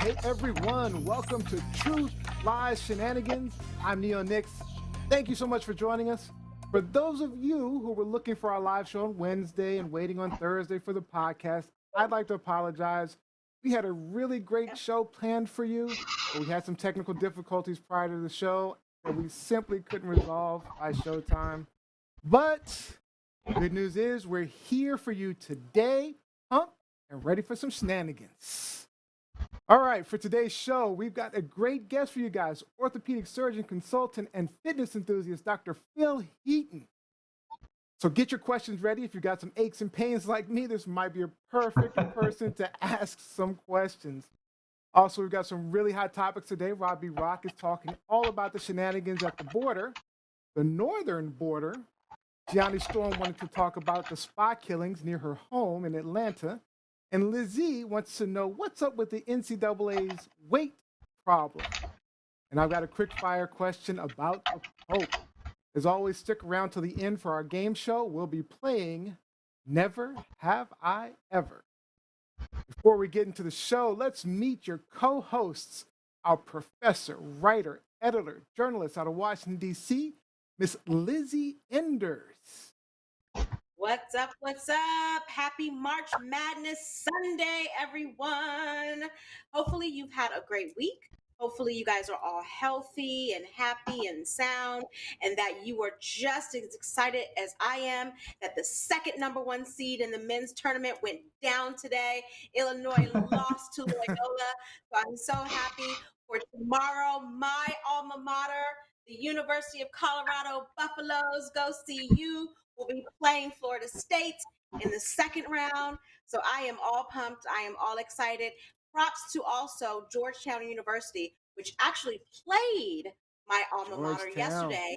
Hey everyone, welcome to Truth Lies Shenanigans. I'm Neo Nix. Thank you so much for joining us. For those of you who were looking for our live show on Wednesday and waiting on Thursday for the podcast, I'd like to apologize. We had a really great show planned for you, but we had some technical difficulties prior to the show that we simply couldn't resolve by showtime. But good news is we're here for you today, pumped and ready for some shenanigans. All right, for today's show, we've got a great guest for you guys, orthopedic surgeon, consultant, and fitness enthusiast, Dr. Phil Heaton. So get your questions ready. If you've got some aches and pains like me, this might be a perfect person to ask some questions. Also, we've got some really hot topics today. Robbie Rock is talking all about the shenanigans at the border, the northern border. Gianni Storm wanted to talk about the spy killings near her home in Atlanta. And Lizzie wants to know what's up with the NCAA's weight problem. And I've got a quick fire question about the Pope. As always, stick around till the end for our game show. We'll be playing Never Have I Ever. Before we get into the show, let's meet your co-hosts, our professor, writer, editor, journalist out of Washington, D.C., Miss Lizzie Enders. What's up? What's up? Happy March Madness Sunday, everyone. Hopefully you've had a great week. Hopefully you guys are all healthy and happy and sound, and that you are just as excited as I am that the second #1 seed in the men's tournament went down today. Illinois lost to Loyola. So I'm so happy for tomorrow. My alma mater, the University of Colorado Buffaloes, go see you. Will be playing Florida State in the second round. So I am all pumped. I am all excited. Props to also Georgetown University, which actually played my alma mater yesterday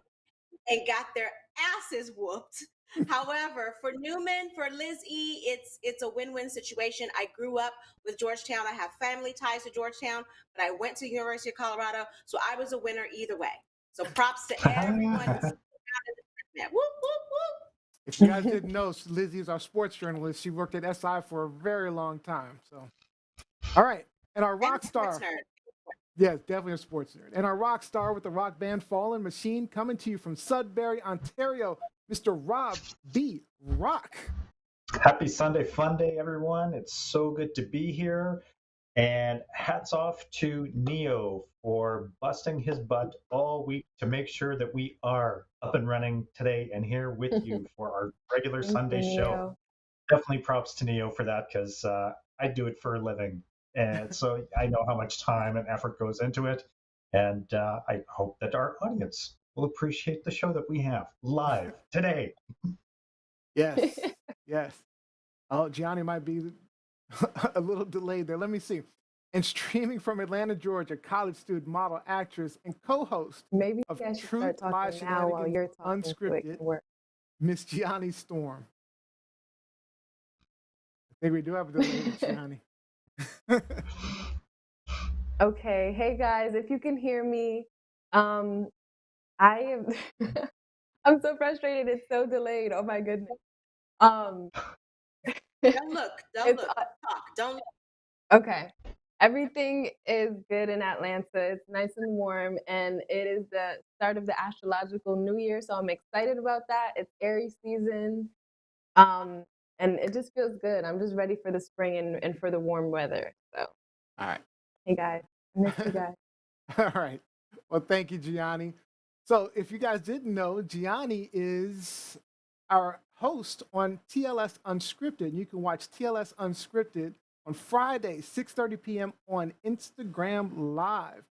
and got their asses whooped. However, for Newman, for Liz E, it's a win-win situation. I grew up with Georgetown. I have family ties to Georgetown, but I went to University of Colorado, so I was a winner either way. So props to everyone. Whoop, whoop, whoop. If you guys didn't know, Lizzie is our sports journalist. She worked at SI for a very long time. So, all right. And our rock star. Yes, definitely a sports nerd. And our rock star with the rock band Fallen Machine coming to you from Sudbury, Ontario, Mr. Rob B. Rock. Happy Sunday Fun Day, everyone. It's so good to be here. And hats off to Neo for busting his butt all week to make sure that we are up and running today and here with you for our regular Sunday show. Definitely props to Neo for that, because I do it for a living. And so I know how much time and effort goes into it. And I hope that our audience will appreciate the show that we have live today. Yes, yes. Oh, Gianni might be a little delayed there. Let me see. And streaming from Atlanta, Georgia, college student, model, actress, and co-host of Truth Lies Shenanigans Unscripted, Miss Gianni Storm. I think we do have a delay with Gianni. Okay. Hey guys, if you can hear me, I am I'm so frustrated. It's so delayed. Oh my goodness. Don't look. Talk. Don't look. Okay. Everything is good in Atlanta. It's nice and warm, and it is the start of the astrological new year, so I'm excited about that. It's Aries season. And it just feels good. I'm just ready for the spring and for the warm weather. So all right. Hey guys. I miss you guys. All right. Well, thank you, Gianni. So if you guys didn't know, Gianni is our host on TLS Unscripted. You can watch TLS Unscripted on Friday, 6:30 p.m. on Instagram Live.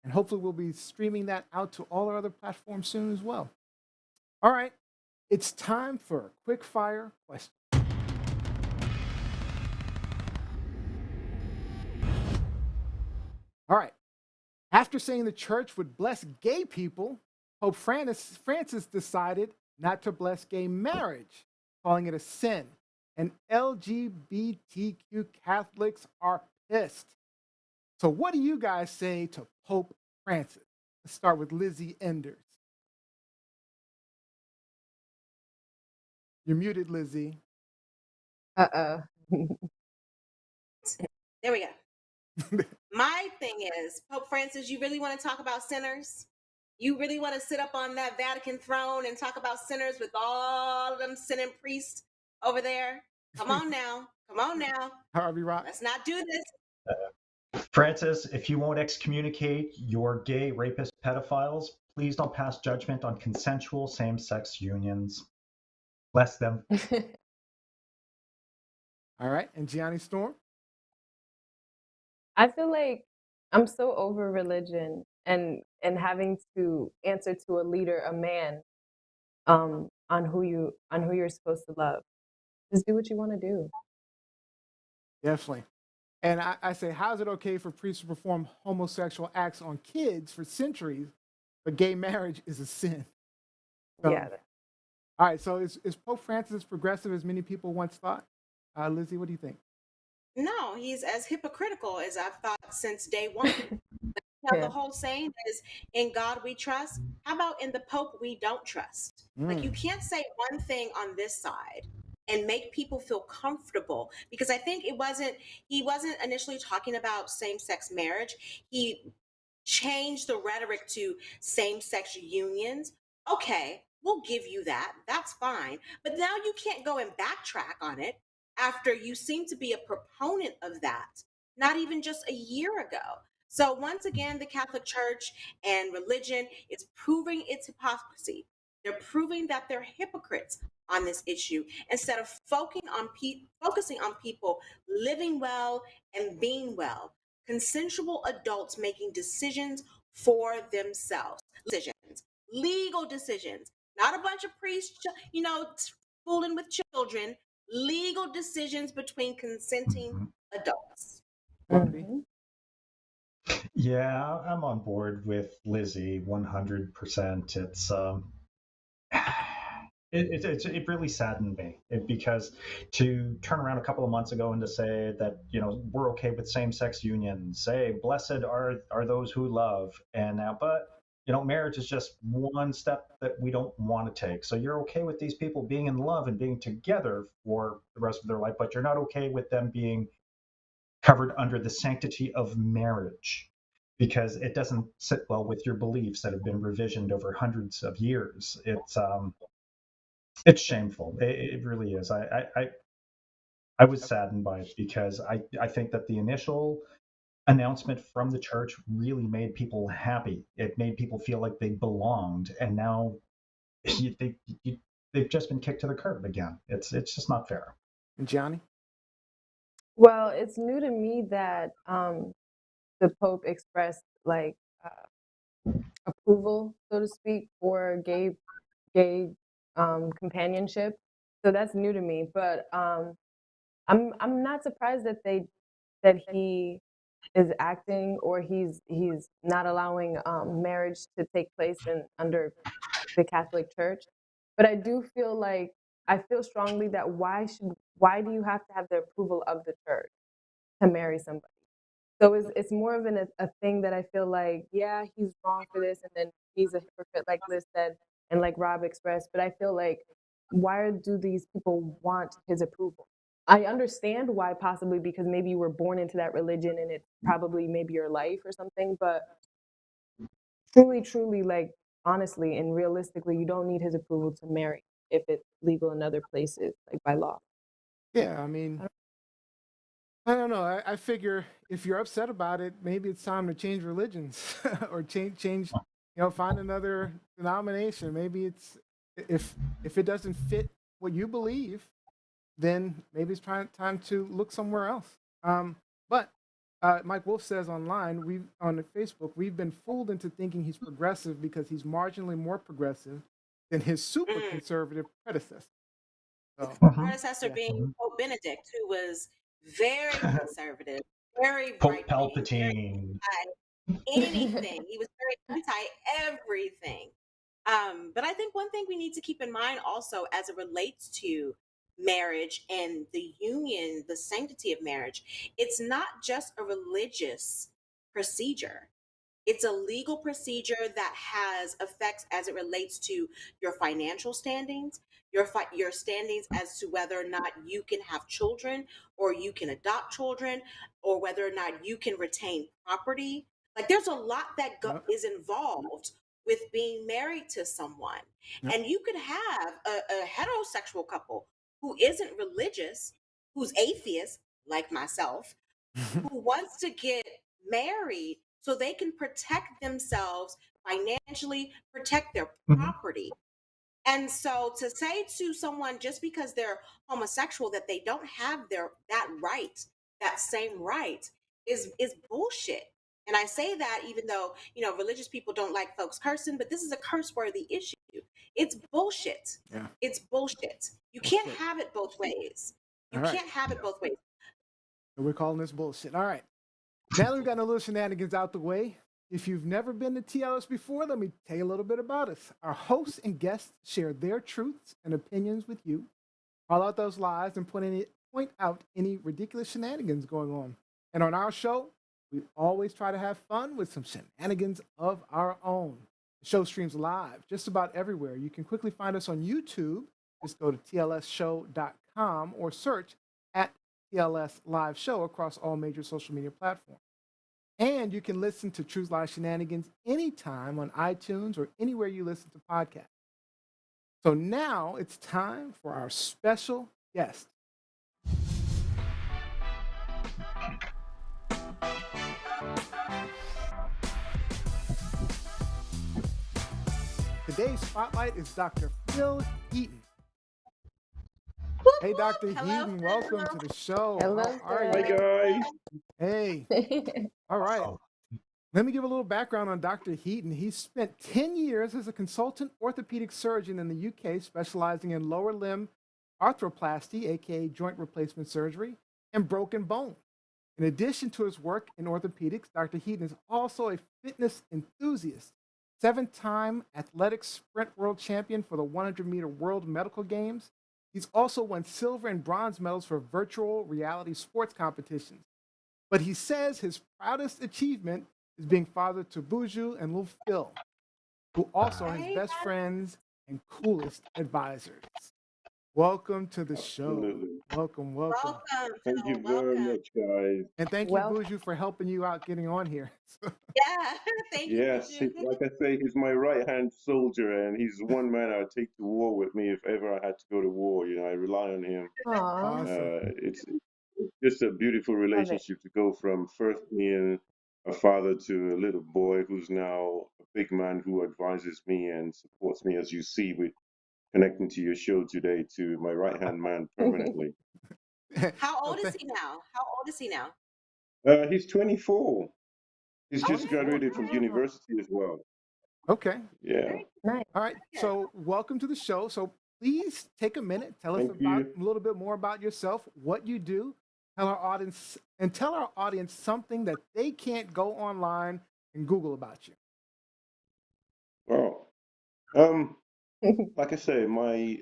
And hopefully we'll be streaming that out to all our other platforms soon as well. All right. It's time for a quick fire question. All right. After saying the church would bless gay people, Pope Francis decided not to bless gay marriage, calling it a sin. And LGBTQ Catholics are pissed. So what do you guys say to Pope Francis? Let's start with Lizzie Enders. You're muted, Lizzie. There we go. My thing is, Pope Francis, you really want to talk about sinners? You really want to sit up on that Vatican throne and talk about sinners with all of them sinning priests over there? Come on now. Come on now. Harvey Rock. Let's not do this. Francis, if you won't excommunicate your gay rapist pedophiles, please don't pass judgment on consensual same-sex unions. Bless them. All right. And Gianni Storm? I feel like I'm so over religion and having to answer to a leader, a man, on who you're supposed to love. Just do what you want to do. Definitely. And I say, how is it okay for priests to perform homosexual acts on kids for centuries, but gay marriage is a sin? So, Yeah. All right. So is Pope Francis as progressive as many people once thought? Lizzie, what do you think? No, he's as hypocritical as I've thought since day one. The whole saying is, in God we trust. How about in the Pope we don't trust? Like, you can't say one thing on this side and make people feel comfortable, because I think he wasn't initially talking about same-sex marriage. He changed the rhetoric to same-sex unions. Okay, we'll give you that. That's fine. But now you can't go and backtrack on it after you seem to be a proponent of that, not even just a year ago. So once again, the Catholic Church and religion is proving its hypocrisy. They're proving that they're hypocrites on this issue instead of focusing on people living well and being well. Consensual adults making decisions for themselves. Decisions, legal decisions, not a bunch of priests, fooling with children. Legal decisions between consenting adults. Mm-hmm. Yeah, I'm on board with Lizzie 100%. It really saddened me because to turn around a couple of months ago and to say that we're okay with same-sex unions, say blessed are those who love, and now marriage is just one step that we don't want to take. So you're okay with these people being in love and being together for the rest of their life, but you're not okay with them being covered under the sanctity of marriage, because it doesn't sit well with your beliefs that have been revisioned over hundreds of years. It's shameful. It really is. I was saddened by it because I think that the initial announcement from the church really made people happy. It made people feel like they belonged, and now they've just been kicked to the curb again. It's just not fair. And Gianni? Well, it's new to me that the Pope expressed like approval, so to speak, for gay companionship. So that's new to me. But I'm not surprised that he is acting, or he's not allowing marriage to take place under the Catholic Church. But I do feel like I feel strongly that why do you have to have the approval of the church to marry somebody? So it's more of a thing that I feel like, yeah, he's wrong for this, and then he's a hypocrite, like Liz said, and like Rob expressed. But I feel like, why do these people want his approval? I understand why, possibly because maybe you were born into that religion and it's probably maybe your life or something. But truly, like honestly and realistically, you don't need his approval to marry if it's legal in other places, like by law. Yeah, I mean, I don't know. I figure if you're upset about it, maybe it's time to change religions or change, find another denomination. Maybe it's if it doesn't fit what you believe, then maybe it's time to look somewhere else. But Mike Wolf says online, on Facebook, we've been fooled into thinking he's progressive because he's marginally more progressive than his super conservative predecessor. So, Predecessor being Pope Benedict, who was very conservative, very Pope right-wing, Palpatine. anything. He was very anti-everything. But I think one thing we need to keep in mind also, as it relates to marriage and the union, the sanctity of marriage, it's not just a religious procedure. It's a legal procedure that has effects as it relates to your financial standings, your standings as to whether or not you can have children or you can adopt children, or whether or not you can retain property. Like there's a lot that Yep. is involved with being married to someone. Yep. And you could have a heterosexual couple who isn't religious, who's atheist, like myself, who wants to get married so they can protect themselves financially, protect their Mhm. property. And so to say to someone just because they're homosexual that they don't have that right, that same right, is bullshit. And I say that even though, religious people don't like folks cursing, but this is a curse worthy issue. It's bullshit. Yeah. It's bullshit. You Well can't put. have it both ways. You All right. can't have it both ways. So we're calling this bullshit. All right. Now that we've gotten a little shenanigans out the way, if you've never been to TLS before, let me tell you a little bit about us. Our hosts and guests share their truths and opinions with you, call out those lies, and point out any ridiculous shenanigans going on. And on our show, we always try to have fun with some shenanigans of our own. The show streams live just about everywhere. You can quickly find us on YouTube. Just go to TLSshow.com or search at TLSLiveShow across all major social media platforms. And you can listen to Truth Lies Shenanigans anytime on iTunes or anywhere you listen to podcasts. So now it's time for our special guest. Today's spotlight is Dr. Phil Heaton. Hey, Dr. Hello, Heaton, welcome to the show. Hello, How are sir. you? Hi guys. Hey, all right. Awesome. Let me give a little background on Dr. Heaton. He spent 10 years as a consultant orthopedic surgeon in the UK, specializing in lower limb arthroplasty, aka joint replacement surgery, and broken bone. In addition to his work in orthopedics, Dr. Heaton is also a fitness enthusiast, 7-time athletic sprint world champion for the 100-meter World Medical Games. He's also won silver and bronze medals for virtual reality sports competitions. But he says his proudest achievement is being father to Buju and little Phil, who also are his Hey, best friends and coolest advisors. Welcome to the show. Absolutely. Welcome. welcome. Thank Phil, you very welcome. much, guys. And thank you, Well, Buju, for helping you out getting on here. Yeah, thank you, Yes, Buju. like I say, he's my right-hand soldier, and he's one man I'd take to war with me if ever I had to go to war. You know, I rely on him. aw, Awesome. It's just a beautiful love it. relationship to go from first being a father to a little boy who's now a big man who advises me and supports me, as you see with connecting to your show today, to my right-hand man permanently. How So old is he now? How old is he now? He's 24. He's just Okay, 24. graduated from okay, university as well. Okay. Yeah. very Nice. All right. good. So welcome to the show. So please take a minute, tell us Thank about you. a little bit more about yourself, what you do, tell our audience something that they can't go online and Google about you. Well, like I say, my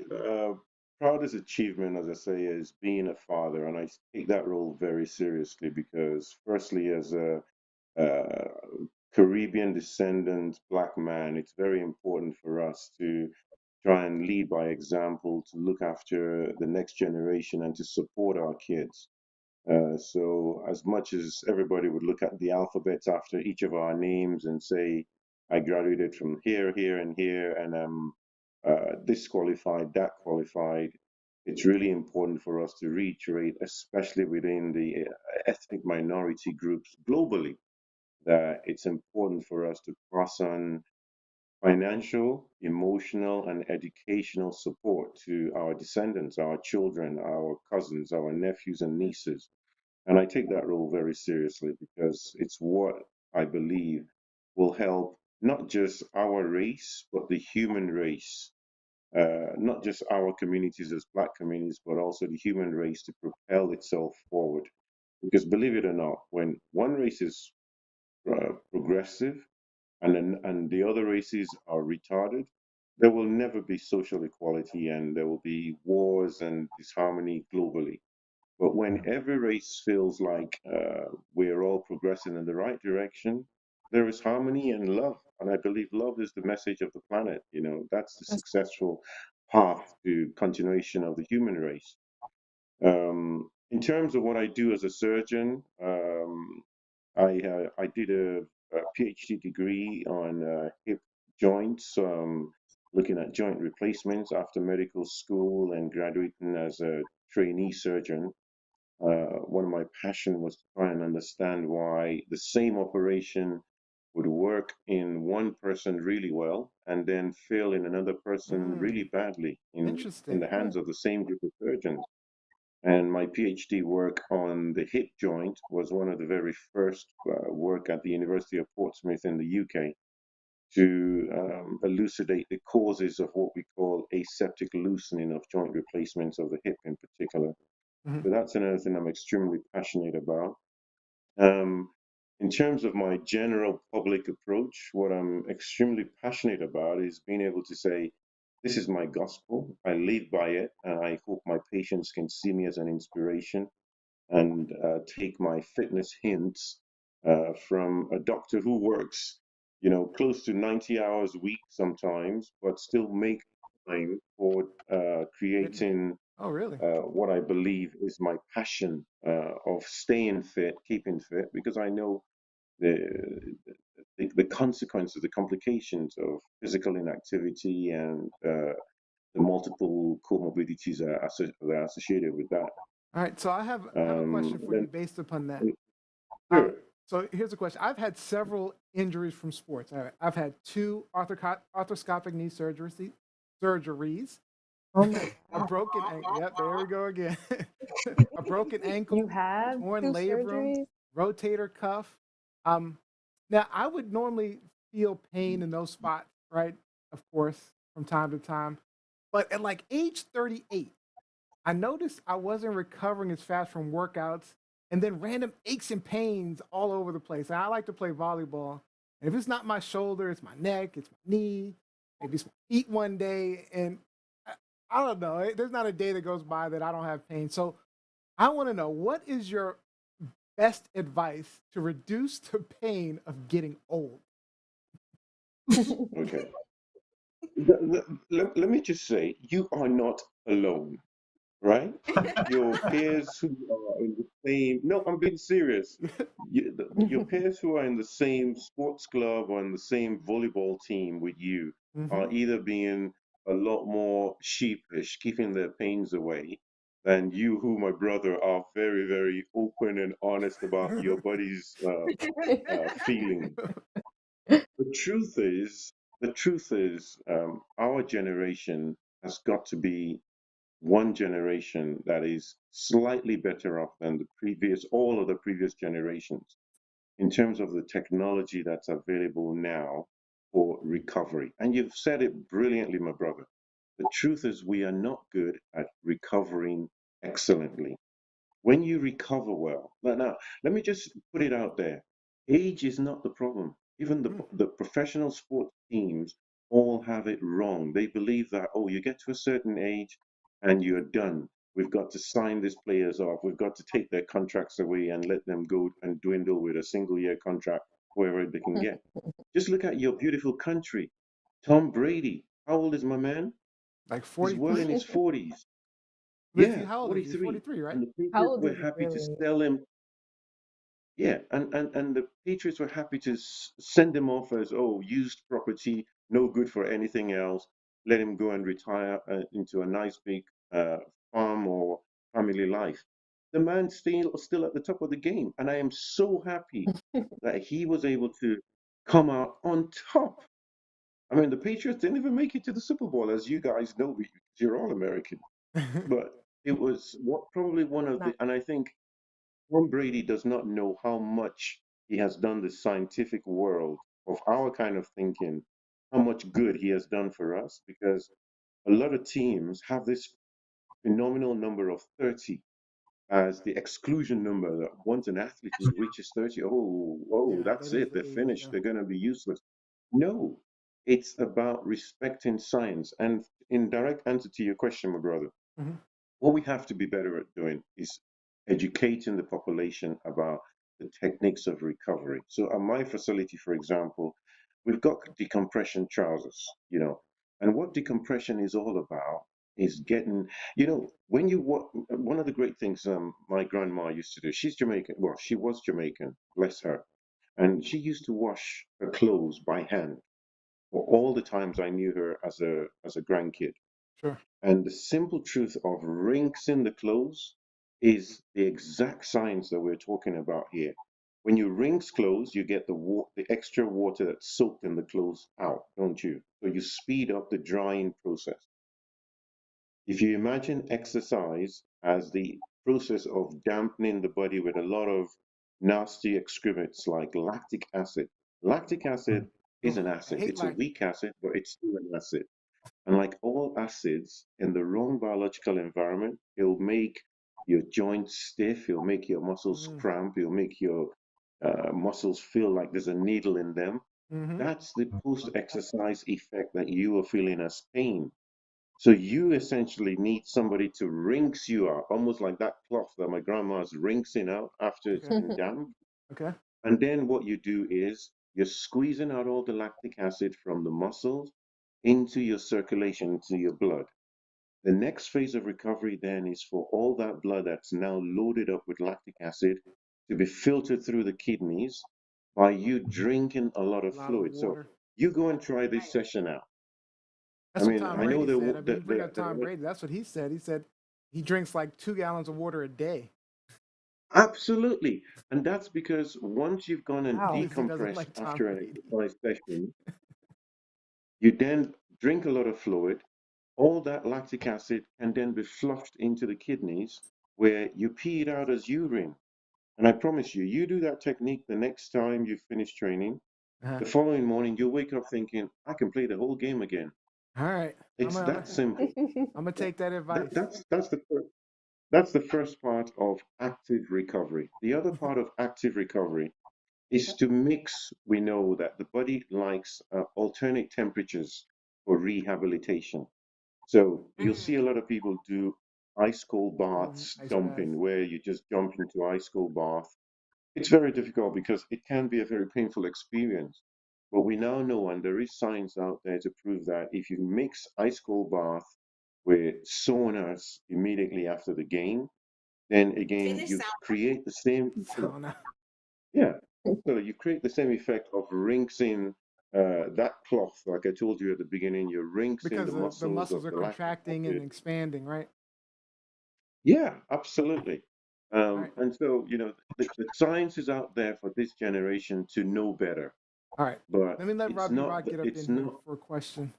proudest achievement, as I say, is being a father, and I take that role very seriously because, firstly, as a uh, Caribbean descendant black man, it's very important for us to try and lead by example, to look after the next generation, and to support our kids. So, as much as everybody would look at the alphabet after each of our names and say, I graduated from here, here, and here, and I'm disqualified, that qualified, it's really important for us to reiterate, especially within the ethnic minority groups globally, that it's important for us to pass on financial, emotional, and educational support to our descendants, our children, our cousins, our nephews, and nieces. And I take that role very seriously because it's what I believe will help not just our race, but the human race, not just our communities as Black communities, but also the human race to propel itself forward. Because believe it or not, when one race is progressive and the other races are retarded, there will never be social equality and there will be wars and disharmony globally. But when every race feels like we're all progressing in the right direction, there is harmony and love. And I believe love is the message of the planet. You know, that's the successful path to continuation of the human race. In terms of what I do as a surgeon, I did a PhD degree on hip joints, looking at joint replacements after medical school and graduating as a trainee surgeon. One of my passion was to try and understand why the same operation would work in one person really well and then fail in another person really badly in Interesting. the hands of the same group of surgeons. And my PhD work on the hip joint was one of the very first work at the University of Portsmouth in the UK to elucidate the causes of what we call aseptic loosening of joint replacements of the hip in particular. Mhm. So that's another thing I'm extremely passionate about. Um, in terms of my general public approach, what I'm extremely passionate about is being able to say, this is my gospel. I live by it, and I hope my patients can see me as an inspiration and take my fitness hints from a doctor who works, close to 90 hours a week sometimes, but still make time for Fitness. creating Oh, really? what I believe is my passion of staying fit, keeping fit, because I know the, the consequences, the complications of physical inactivity and the multiple comorbidities that are associated with that. All right. So I have a question for you Then, based upon that. sure. So here's a question. I've had several injuries from sports. I've had two arthroscopic knee surgeries. Oh my A God. broken ankle. Yep, there we go again. A broken You ankle, had torn two labrum, surgeries? rotator cuff. Um, Now I would normally feel pain in those spots, right? Of course, from time to time. But at like age 38, I noticed I wasn't recovering as fast from workouts and then random aches and pains all over the place. And I like to play volleyball. And if it's not my shoulder, it's my neck, it's my knee, maybe it's my feet one day. And I, I don't know. There's not a day that goes by that I don't have pain. So I want to know, what is your best advice to reduce the pain of getting old? Okay. Let me just say, you are not alone, right? Your peers who are in the same, no, I'm being serious. Your peers who are in the same sports club or in the same volleyball team with you Hmm. are either being a lot more sheepish, keeping their pains away, than you, who, my brother, are very, very open and honest about your body's feelings. The truth is, our generation has got to be one generation that is slightly better off than all of the previous generations in terms of the technology that's available now for recovery. And you've said it brilliantly, my brother. The truth is, we are not good at recovering excellently. When you recover well, now let me just put it out there. Age is not the problem. Even Mm. the professional sports teams all have it wrong. They believe that, oh, you get to a certain age and you're done. We've got to sign these players off. We've got to take their contracts away and let them go and dwindle with a single year contract wherever they can get. Just look at your beautiful country. Tom Brady. How old is my man? Like He's well 43? in his 40s. Is he, Yeah, how old is he? 43. 43, right? And the How Patriots old were is he happy to really? sell him. Yeah, and the Patriots were happy to send him off as, oh, used property, no good for anything else. Let him go and retire into a nice big uh, farm or family life. The man's still at the top of the game, and I am so happy that he was able to come out on top. I mean, the Patriots didn't even make it to the Super Bowl, as you guys know, because you're all American. But it was probably one of Not. the, and I think Tom Brady does not know how much he has done the scientific world of our kind of thinking, how much good he has done for us, because a lot of teams have this phenomenal number of 30 as the exclusion number, that once an athlete reaches 30, Yeah, that's that is it, the they're age. finished, Yeah. they're going to be useless. No, it's about respecting science. And in direct answer to your question, my brother, Hmm. what we have to be better at doing is educating the population about the techniques of recovery. So at my facility, for example, we've got decompression trousers, and what decompression is all about is getting, when one of the great things my grandma used to do, she's Jamaican, well, she was Jamaican, bless her, and she used to wash her clothes by hand for all the times I knew her as a grandkid. Sure. And the simple truth of rinsing the clothes is the exact science that we're talking about here. When you rinse clothes, you get the extra water that's soaked in the clothes out, don't you? So you speed up the drying process. If you imagine exercise as the process of dampening the body with a lot of nasty excrements like lactic acid is Oh, an I acid. hate It's a lactic. weak acid, but it's still an acid. And like all acids in the wrong biological environment, it'll make your joints stiff, it'll make your muscles Mm. cramp, it'll make your muscles feel like there's a needle in them. Mm-hmm. That's the post exercise effect that you are feeling as pain. So you essentially need somebody to rinse you out, almost like that cloth that my grandma's rinsing out after it's Okay. been damp. Okay. And then what you do is you're squeezing out all the lactic acid from the muscles into your circulation, into your blood. The next phase of recovery then is for all that blood that's now loaded up with lactic acid to be filtered through the kidneys by you drinking a lot A of lot of fluid. So water. you go and try this Right. session out. I That's what mean, Tom I know Brady the said. I mean, the you bring the, up Tom the Brady. That's what he said. He said he drinks like 2 gallons of water a day. absolutely, and that's because once you've gone and Wow. He doesn't decompressed like Tom after an Brady. exercise session, you then drink a lot of fluid. All that lactic acid can then be flushed into the kidneys where you pee it out as urine. And I promise you, you do that technique the next time you finish training, Uh-huh. the following morning you'll wake up thinking, I can play the whole game again. All right. It's that simple. I'm gonna take that That, advice. that's that's the that's the first part of active recovery. The other part of active recovery is to mix. We know that the body likes alternate temperatures for rehabilitation. So you'll see a lot of people do ice cold baths, Ice bath. dumping, where you just jump into ice cold bath. It's very difficult because it can be a very painful experience. But we now know, and there is science out there to prove that if you mix ice cold bath with saunas immediately after the game, then again Finish you sound. create the same effect. Sauna. Yeah. So you create the same effect of rinsing that cloth, like I told you at the beginning, you're rinsing Because the the muscles muscles of are the lactic contracting and acid. expanding, right? Yeah, Okay. absolutely. All right. And so, the science is out there for this generation to know better, All right. but Let me let it's Robbie not, Rock get up in it's here not, for a question.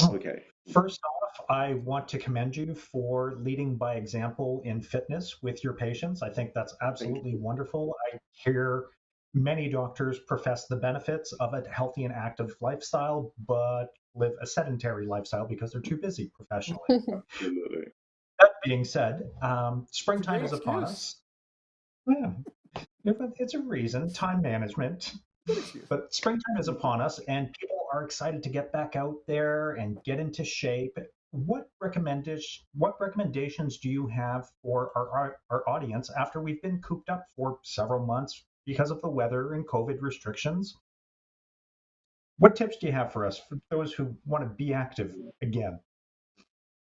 okay. First off, I want to commend you for leading by example in fitness with your patients. I think that's Thank absolutely you. wonderful. I hear many doctors profess the benefits of a healthy and active lifestyle, but live a sedentary lifestyle because they're too busy professionally. Absolutely. That being said, It's a springtime great is upon excuse. us. Yeah, it's a reason, time management. Good excuse. But springtime is upon us, and people are excited to get back out there and get into shape. What recommendations do you have for our audience after we've been cooped up for several months because of the weather and COVID restrictions? What tips do you have for us, for those who want to be active again?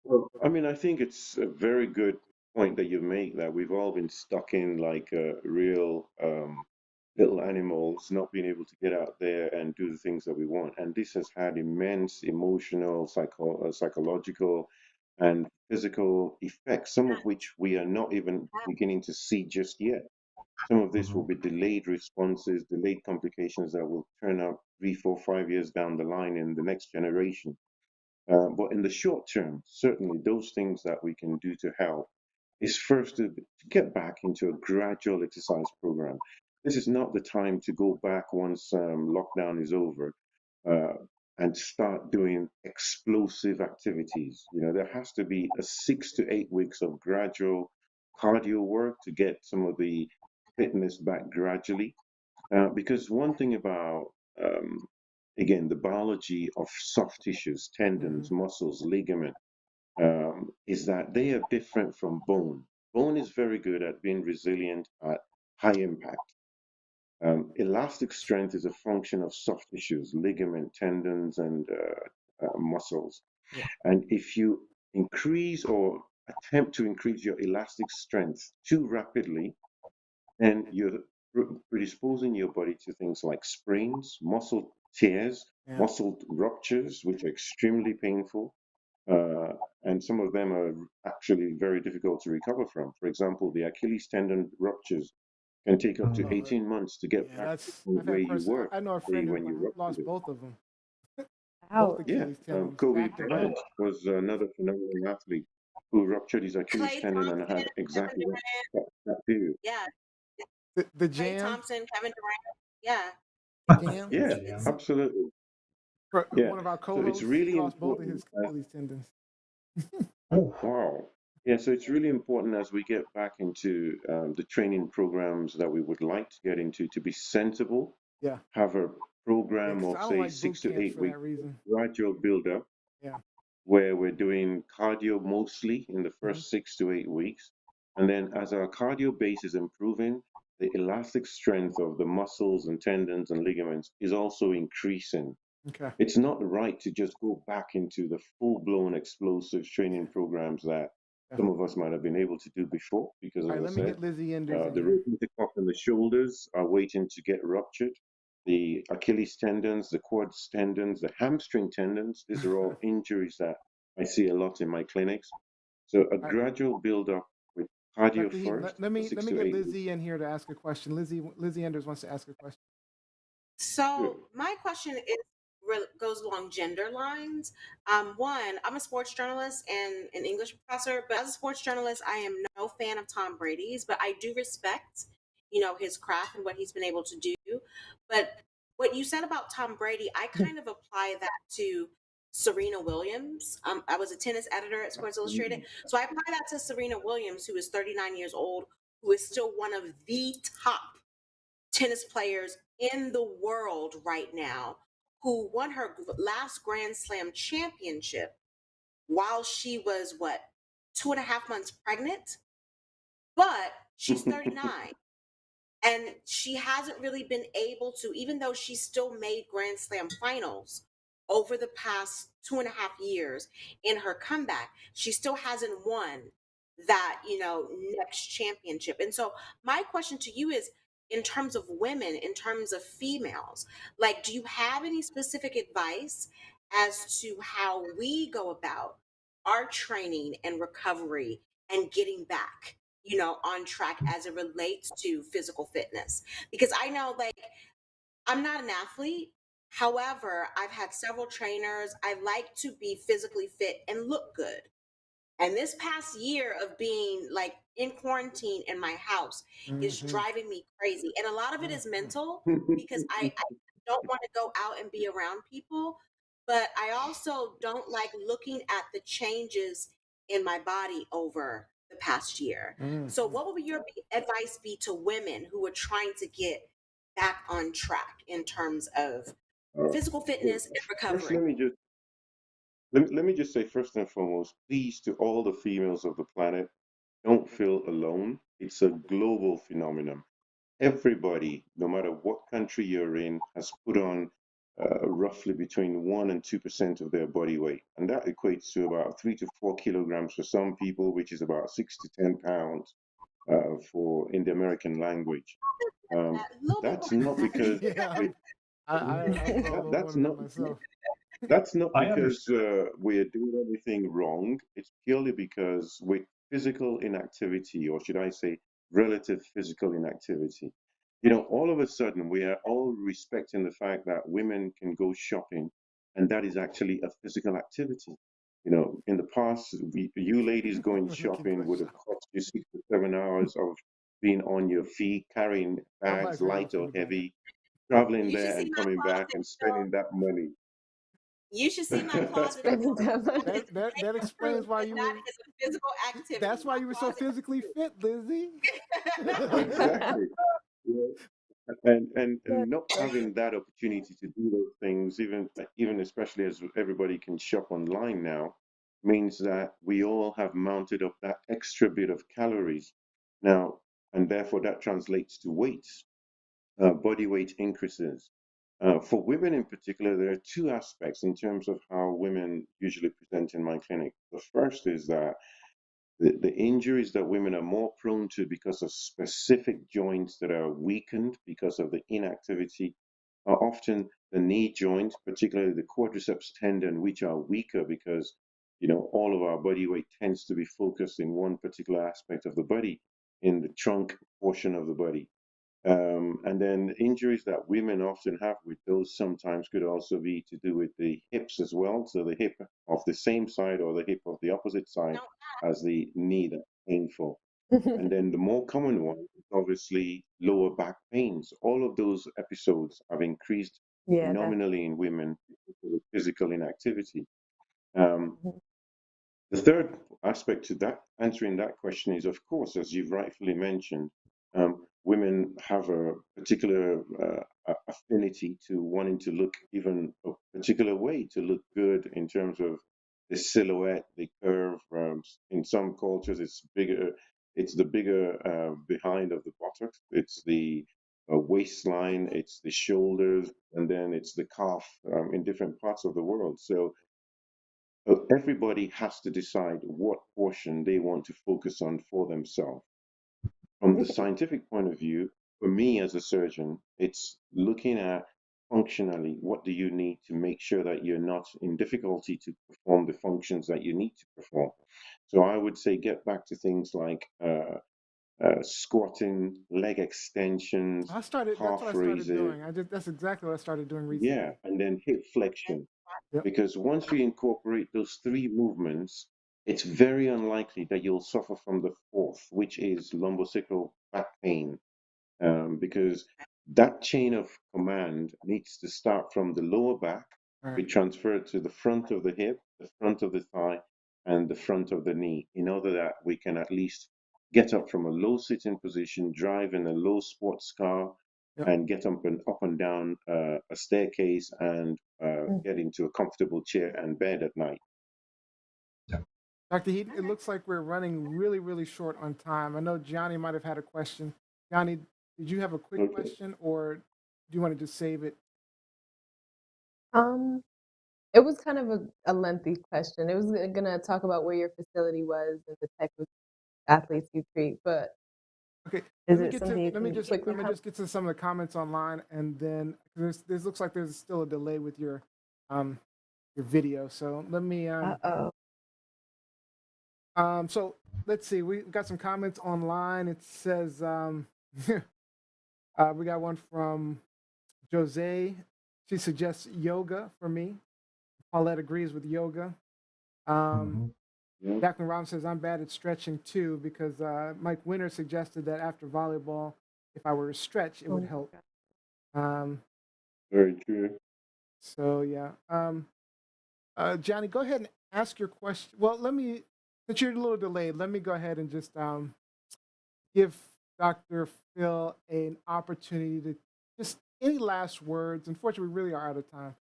Well, I mean, I think it's a very good point that you make that we've all been stuck in like real little animals, not being able to get out there and do the things that we want. And this has had immense emotional, psychological, and physical effects, some of which we are not even beginning to see just yet. Some of this will Mhm. be delayed responses, delayed complications that will turn up 3, 4, 5 years down the line in the next generation. But in the short term, certainly those things that we can do to help is first to get back into a gradual exercise program. This is not the time to go back once lockdown is over uh, and start doing explosive activities. There has to be a 6 to 8 weeks of gradual cardio work to get some of the fitness back gradually. Because one thing about, again, the biology of soft tissues, Hmm. tendons, muscles, ligament, is that they are different from bone. Bone is very good at being resilient at high impact. Elastic strength is a function of soft tissues, ligament, tendons, and muscles. Yeah. And if you increase or attempt to increase your elastic strength too rapidly, then you're predisposing your body to things like sprains, muscle tears, Yeah. muscle ruptures, which are extremely painful. Uh, and some of them are actually very difficult to recover from. For example, the Achilles tendon ruptures can take up to Mm. 18 months to get Yeah, back to the that's point I've where had you person. were, I know a say, friend who when you lost ruptured it. both of them, both Ouch. Yeah, Achilles tendons Kobe back to back. Bryant was another phenomenal athlete who ruptured his Achilles Clay tendon and Thompson, had Kevin exactly Durant. that period. Yeah. The Clay jam, Thompson, Kevin Durant. Yeah. the jam. Yeah, It's, GM. absolutely. For Yeah. one of our So it's co-hosts, he really lost both of important. his Achilles tendons. Oh, Wow. Yeah, so it's really important as we get back into the training programs that we would like to get into to be sensible, Yeah, have a yeah. program 'Cause of, I don't say, like boot 6 to camps 8 for that weeks, reason. gradual build up, Yeah. where we're doing cardio mostly in the Hmm. first 6 to 8 weeks. And then as our cardio base is improving, the elastic strength of the muscles and tendons and ligaments is also increasing. Okay. It's not right to just go back into the full-blown explosive Yeah. training programs that some of Definitely. us might have been able to do before, because All right. as Let I me said, get Lizzie Enders in the here. rotator cuff and the shoulders are waiting to get ruptured. The Achilles tendons, the quad tendons, the hamstring tendons, these are all injuries that I see a lot in my clinics. So a All right, gradual build up with cardio Dr. Heaton. first Let for me six let me to get eight weeks. Lizzie in here to ask a question. Lizzie Enders wants to ask a question. Sure. so my question is goes along gender lines. One, I'm a sports journalist and an English professor, but as a sports journalist, I am no fan of Tom Brady's, but I do respect, his craft and what he's been able to do. But what you said about Tom Brady, I kind of apply that to Serena Williams. I was a tennis editor at Sports Illustrated, so I apply that to Serena Williams, who is 39 years old, who is still one of the top tennis players in the world right now, who won her last Grand Slam championship while she was, what, 2.5 months pregnant? But she's 39. And she hasn't really been able to, even though she still made Grand Slam finals over the past 2.5 years in her comeback, she still hasn't won that, next championship. And so my question to you is, in terms of women, in terms of females, like, do you have any specific advice as to how we go about our training and recovery and getting back, on track as it relates to physical fitness? Because I know, like, I'm not an athlete. However, I've had several trainers. I like to be physically fit and look good. And this past year of being like in quarantine in my house is Mm-hmm. driving me crazy. And a lot of it is mental because I don't want to go out and be around people. But I also don't like looking at the changes in my body over the past year. So, Mm-hmm. what would your advice be to women who are trying to get back on track in terms of All right. physical So fitness and first, recovery? let me just say first and foremost, please, to all the females of the planet, don't feel alone. It's a global phenomenon. Everybody, no matter what country you're in, has put on roughly between 1 and 2% of their body weight. And that equates to about 3 to 4 kilograms for some people, which is about 6 to 10 pounds for in the American language. A little bit more That's than not that. because Yeah, I put on a little more that's than that not myself. that's not I because understand. we're doing anything wrong. It's purely because with physical inactivity, or should I say, relative physical inactivity, all of a sudden we are all respecting the fact that women can go shopping, and that is actually a physical activity. In the past, you ladies going Women can go shopping would have shop. cost you 6 to 7 hours of being on your feet, carrying Nobody's bags, gonna go light for or the bag. heavy, traveling You should there see and my coming back closet, and Phil. spending that money. You should see my closet, Spending Phil. that money. That It's proof explains why that you that were. is a physical activity. That's why My you were so closet is physically fit, Lizzie. Exactly. Yeah. And not That- having that opportunity to do those things, even especially as everybody can shop online now, means that we all have mounted up that extra bit of calories. Now, and therefore that translates to weights, body weight increases. For women in particular, there are two aspects in terms of how women usually present in my clinic. The first is that the injuries that women are more prone to because of specific joints that are weakened because of the inactivity are often the knee joint, particularly the quadriceps tendon, which are weaker because all of our body weight tends to be focused in one particular aspect of the body, in the trunk portion of the body. And then injuries that women often have with those sometimes could also be to do with the hips as well. So the hip of the same side or the hip of the opposite side as the knee that's painful. And then the more common one is obviously lower back pains. All of those episodes have increased Yeah, that's phenomenally in women with physical inactivity. Um, mhm. the third aspect to that, answering that question, is of course, as you've rightfully mentioned, women have a particular affinity to wanting to look even a particular way, to look good in terms of the silhouette, the curve. In some cultures, it's bigger. It's the bigger behind of the buttocks. It's the waistline. It's the shoulders, and then it's the calf in different parts of the world. So everybody has to decide what portion they want to focus on for themselves. From the scientific point of view, for me as a surgeon, it's looking at functionally what do you need to make sure that you're not in difficulty to perform the functions that you need to perform. So I would say get back to things like squatting, leg extensions, That's what I calf started raises, doing. That's exactly what I started doing yeah, recently. and then hip flexion. Yep. Because once we incorporate those three movements, it's very unlikely that you'll suffer from the fourth, which is lumbosacral back pain, because that chain of command needs to start from the lower back, All be right. transferred to the front of the hip, the front of the thigh, and the front of the knee, in order that we can at least get up from a low sitting position, drive in a low sports car, Yep. and get up and down a staircase and get into a comfortable chair and bed at night. Dr. Heaton, it looks like we're running really, really short on time. I know Johnny might have had a question. Johnny, did you have a quick Okay. question or do you want to just save it? Um, it was kind of a lengthy question. It was gonna talk about where your facility was and the type of athletes you treat, but Okay, is it something you let me can quickly just cover? get to some of the comments online, and then this looks like there's still a delay with um your video. So let me Uh-oh. so let's see. We got some comments online. It says we got one from Jose. She suggests yoga for me. Paulette agrees with yoga. Um, Mhm. Yeah. Jacqueline Robbins says I'm bad at stretching too because Mike Winter suggested that after volleyball, if I were to stretch, it Oh would my help. God. Um, Very true. so yeah, Johnny, go ahead and ask your question. Well, since you're a little delayed, let me go ahead and just give Dr. Phil an opportunity to just any last words. Unfortunately, we really are out of time.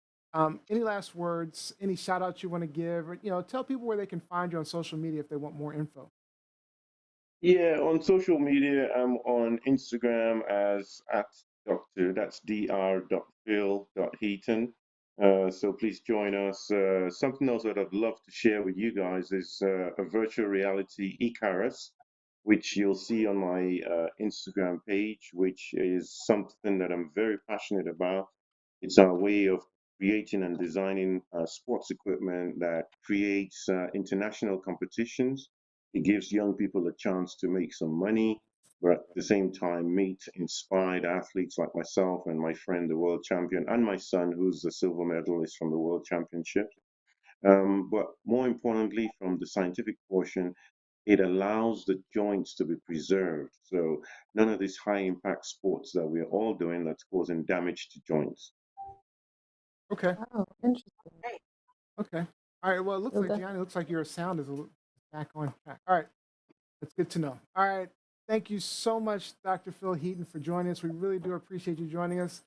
Any last words, any shout outs you want to give, or, tell people where they can find you on social media if they want more info. Yeah, on social media, I'm on Instagram as at Dr. That's dr.phil.heaton. So please join us. Something else that I'd love to share with you guys is a virtual reality Icarus, which you'll see on my Instagram page, which is something that I'm very passionate about. It's our way of creating and designing sports equipment that creates international competitions. It gives young people a chance to make some money, but at the same time meet inspired athletes like myself and my friend, the world champion, and my son, who's the silver medalist from the world championship. But more importantly, from the scientific portion, it allows the joints to be preserved. So none of these high impact sports that we're all doing that's causing damage to joints. Okay. Oh, interesting. Right. Okay. All right. Well, it looks You'll like, definitely. Gianni, it looks like your sound is back on track. All right. That's good to know. All right. Thank you so much, Dr. Phil Heaton, for joining us. We really do appreciate you joining us.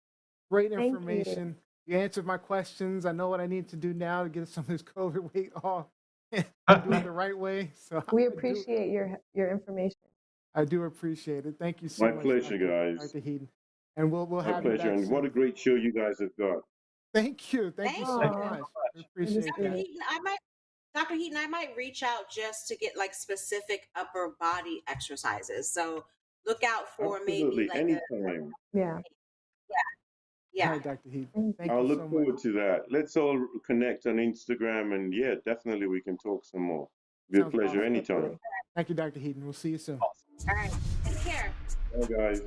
Great Thank you. information. You answered my questions. I know what I need to do now to get some of this COVID weight off and do it the right way. So We I do. appreciate your information. I do appreciate it. Thank you so My much, pleasure, guys. Dr. Heaton. And we'll My have you pleasure. back And what a soon. great show you guys have got. Thank you. Thank you Thank so you. Thank you much. so We much. appreciate Dr. that. Heaton, Dr. Heaton, I might reach out just to get like specific upper body exercises. So look out for maybe Absolutely. like a Anytime. Yeah. All yeah. right, Dr. Heaton. Thank Thank I'll you look so much. forward to that. Let's all connect on Instagram, and yeah, definitely we can talk some more. Be a Sounds pleasure awesome. anytime. Thank you, Dr. Heaton. We'll see you soon. All right. Take care. Bye, guys.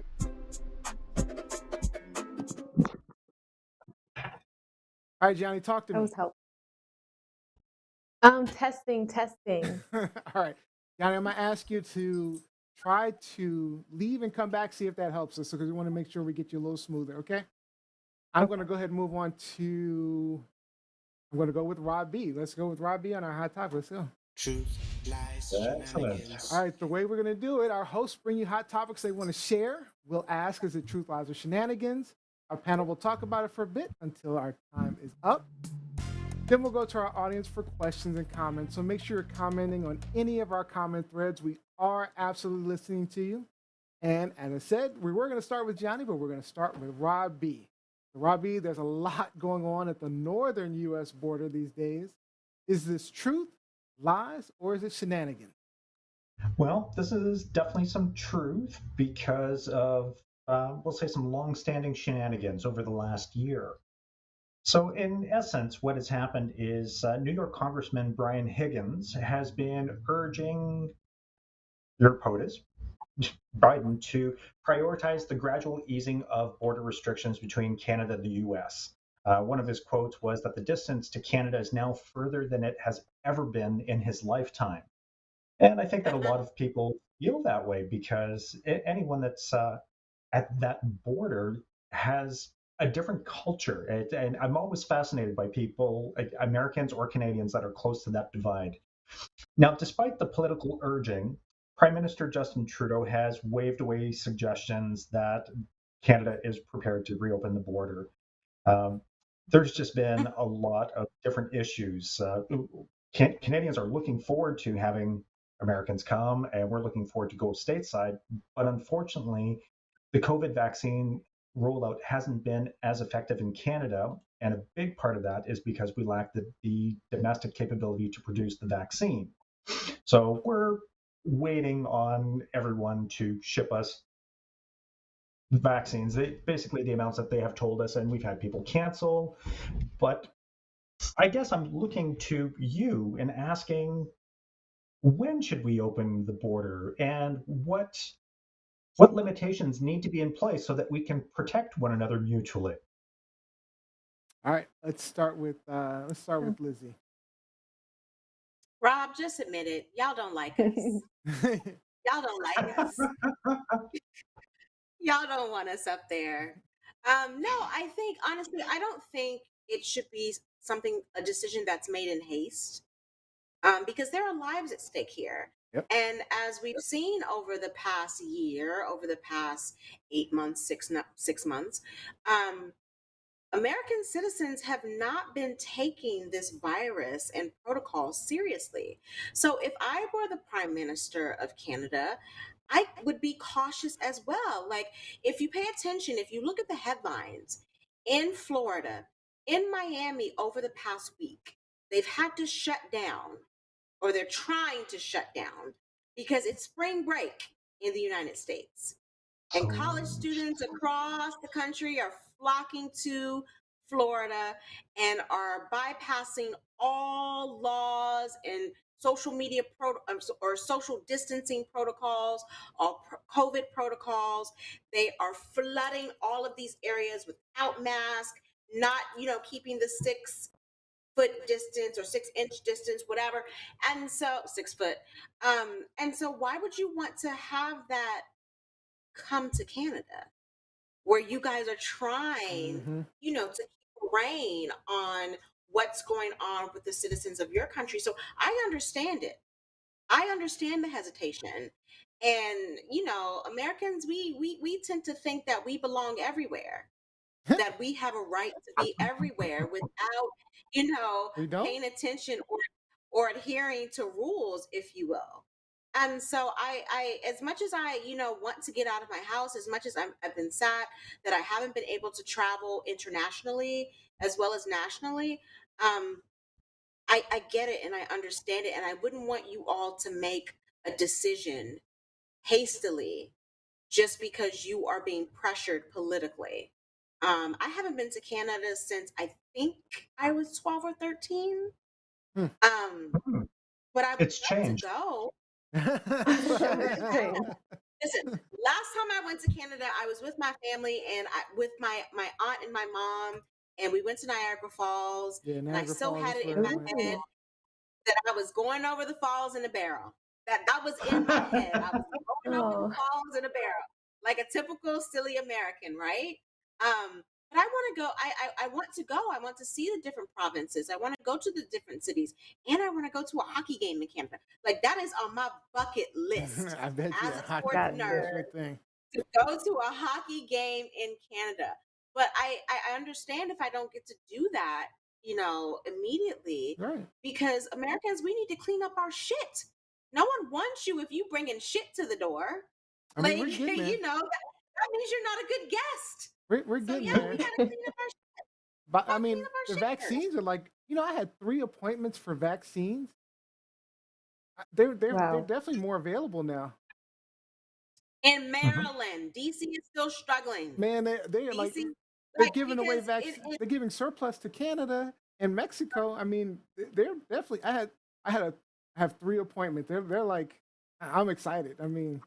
All right, Johnny, talk to That me. was helpful. Testing. All right, Johnny, I'm gonna ask you to try to leave and come back, see if that helps us, because we want to make sure we get you a little smoother. Okay. I'm gonna go ahead and move on to. I'm gonna go with Rob B. Let's go with Rob B on our hot topic. Let's go. Truth, lies, Excellent. shenanigans. All right, the way we're gonna do it, our hosts bring you hot topics they want to share. We'll ask, is it truth, lies, or shenanigans? Our panel will talk about it for a bit until our time is up. Then we'll go to our audience for questions and comments. So make sure you're commenting on any of our comment threads. We are absolutely listening to you. And as I said, we were going to start with Johnny, but we're going to start with Rob B. Rob B, there's a lot going on at the northern U.S. border these days. Is this truth, lies, or is it shenanigans? Well, this is definitely some truth because of, we'll say, some long-standing shenanigans over the last year. So, in essence, what has happened is New York Congressman Brian Higgins has been urging your POTUS, Biden, to prioritize the gradual easing of border restrictions between Canada and the U.S. One of his quotes was that the distance to Canada is now further than it has ever been in his lifetime. And I think that a lot of people feel that way because anyone that's at that border has a different culture. And I'm always fascinated by people, like Americans or Canadians, that are close to that divide. Now, despite the political urging, Prime Minister Justin Trudeau has waved away suggestions that Canada is prepared to reopen the border. There's just been a lot of different issues. Canadians are looking forward to having Americans come, and we're looking forward to go stateside. But unfortunately, the COVID vaccine rollout hasn't been as effective in Canada. And a big part of that is because we lack the domestic capability to produce the vaccine. So we're waiting on everyone to ship us vaccines, basically the amounts that they have told us, and we've had people cancel. But I guess I'm looking to you and asking, when should we open the border, and what limitations need to be in place so that we can protect one another mutually? All right, let's start with Lizzie. Rob, just admit it. Y'all don't like us. Y'all don't like us. Y'all don't want us up there. No, I think honestly, I don't think it should be a decision that's made in haste. Because there are lives at stake here. Yep. And as we've seen over the past year, over the past 8 months, 6 months, American citizens have not been taking this virus and protocol seriously. So if I were the Prime Minister of Canada, I would be cautious as well. Like, if you pay attention, if you look at the headlines in Florida, in Miami over the past week, they've had to shut down, or they're trying to shut down, because it's spring break in the United States. And college students across the country are flocking to Florida and are bypassing all laws and social media or social distancing protocols, all COVID protocols. They are flooding all of these areas without masks, not, keeping the 6-foot distance or 6-inch distance, whatever. And so 6 foot. And so why would you want to have that come to Canada, where you guys are trying, to keep a rein on what's going on with the citizens of your country? So I understand it. I understand the hesitation. And, Americans, we tend to think that we belong everywhere, that we have a right to be everywhere without, We don't? paying attention or adhering to rules, if you will. And so as much as I, want to get out of my house, as much as I've been sad that I haven't been able to travel internationally as well as nationally, um, I get it and I understand it. And I wouldn't want you all to make a decision hastily just because you are being pressured politically. I haven't been to Canada since I think I was 12 or 13. Hmm. Hmm. But I would It's love to changed. go. Strange. Listen, last time I went to Canada, I was with my family and with my aunt and my mom, and we went to Niagara Falls. Yeah, And I Niagara still Falls had is it where in I my went. head that I was going over the falls in a barrel. That was in my head. I was going over the Oh, falls in a barrel, like a typical silly American, right? But I want to go. I want to go. I want to see the different provinces. I want to go to the different cities, and I want to go to a hockey game in Canada. Like that is on my bucket list I bet you as a a hockey sports got game. nerd That's your thing. to go to a hockey game in Canada. But I understand if I don't get to do that, immediately, Right. because Americans, we need to clean up our shit. No one wants you if you bringing shit to the door. I mean, Like, we're getting there. that means you're not a good guest. We're So getting yeah, we there. gotta clean up our shit. But I Gotta clean mean, up our the shit first. vaccines are like, I had 3 appointments for vaccines. They're wow. definitely more available now. In Mhm. Maryland, DC is still struggling. Man, they're like DC, they're giving away because vaccines. They're giving surplus to Canada and Mexico. I mean, they're definitely. I have 3 appointments. They're like, I'm excited. I mean,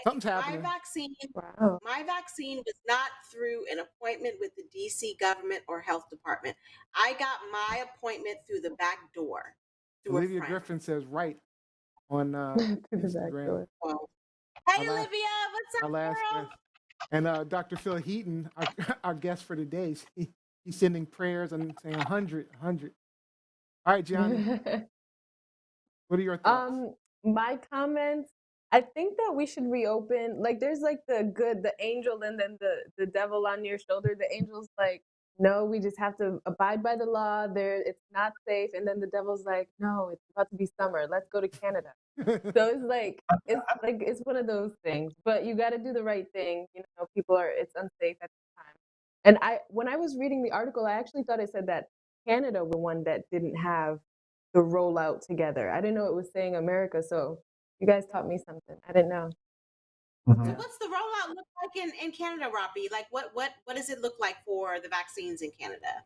something's my happening. vaccine Wow. My vaccine was not through an appointment with the DC government or health department. I got my appointment through the back door, through a Olivia friend. Griffin says right on To the back Instagram. door. Oh. Hey, Our last, Olivia, what's our up, last girl? guest. And Dr. Phil Heaton, our guest for today, he's sending prayers and saying 100, 100. All right, Gianni, what are your thoughts? My comments, I think that we should reopen. Like, there's like the angel, and then the devil on your shoulder. The angel's like, no, we just have to abide by the law. It's not safe. And then the devil's like, no, it's about to be summer. Let's go to Canada. So it's one of those things. But you got to do the right thing. It's unsafe at the time. And when I was reading the article, I actually thought it said that Canada was the one that didn't have the rollout together. I didn't know it was saying America, so you guys taught me something. I didn't know. So Mhm. what's the rollout look like in Canada, Robbie? Like what does it look like for the vaccines in Canada?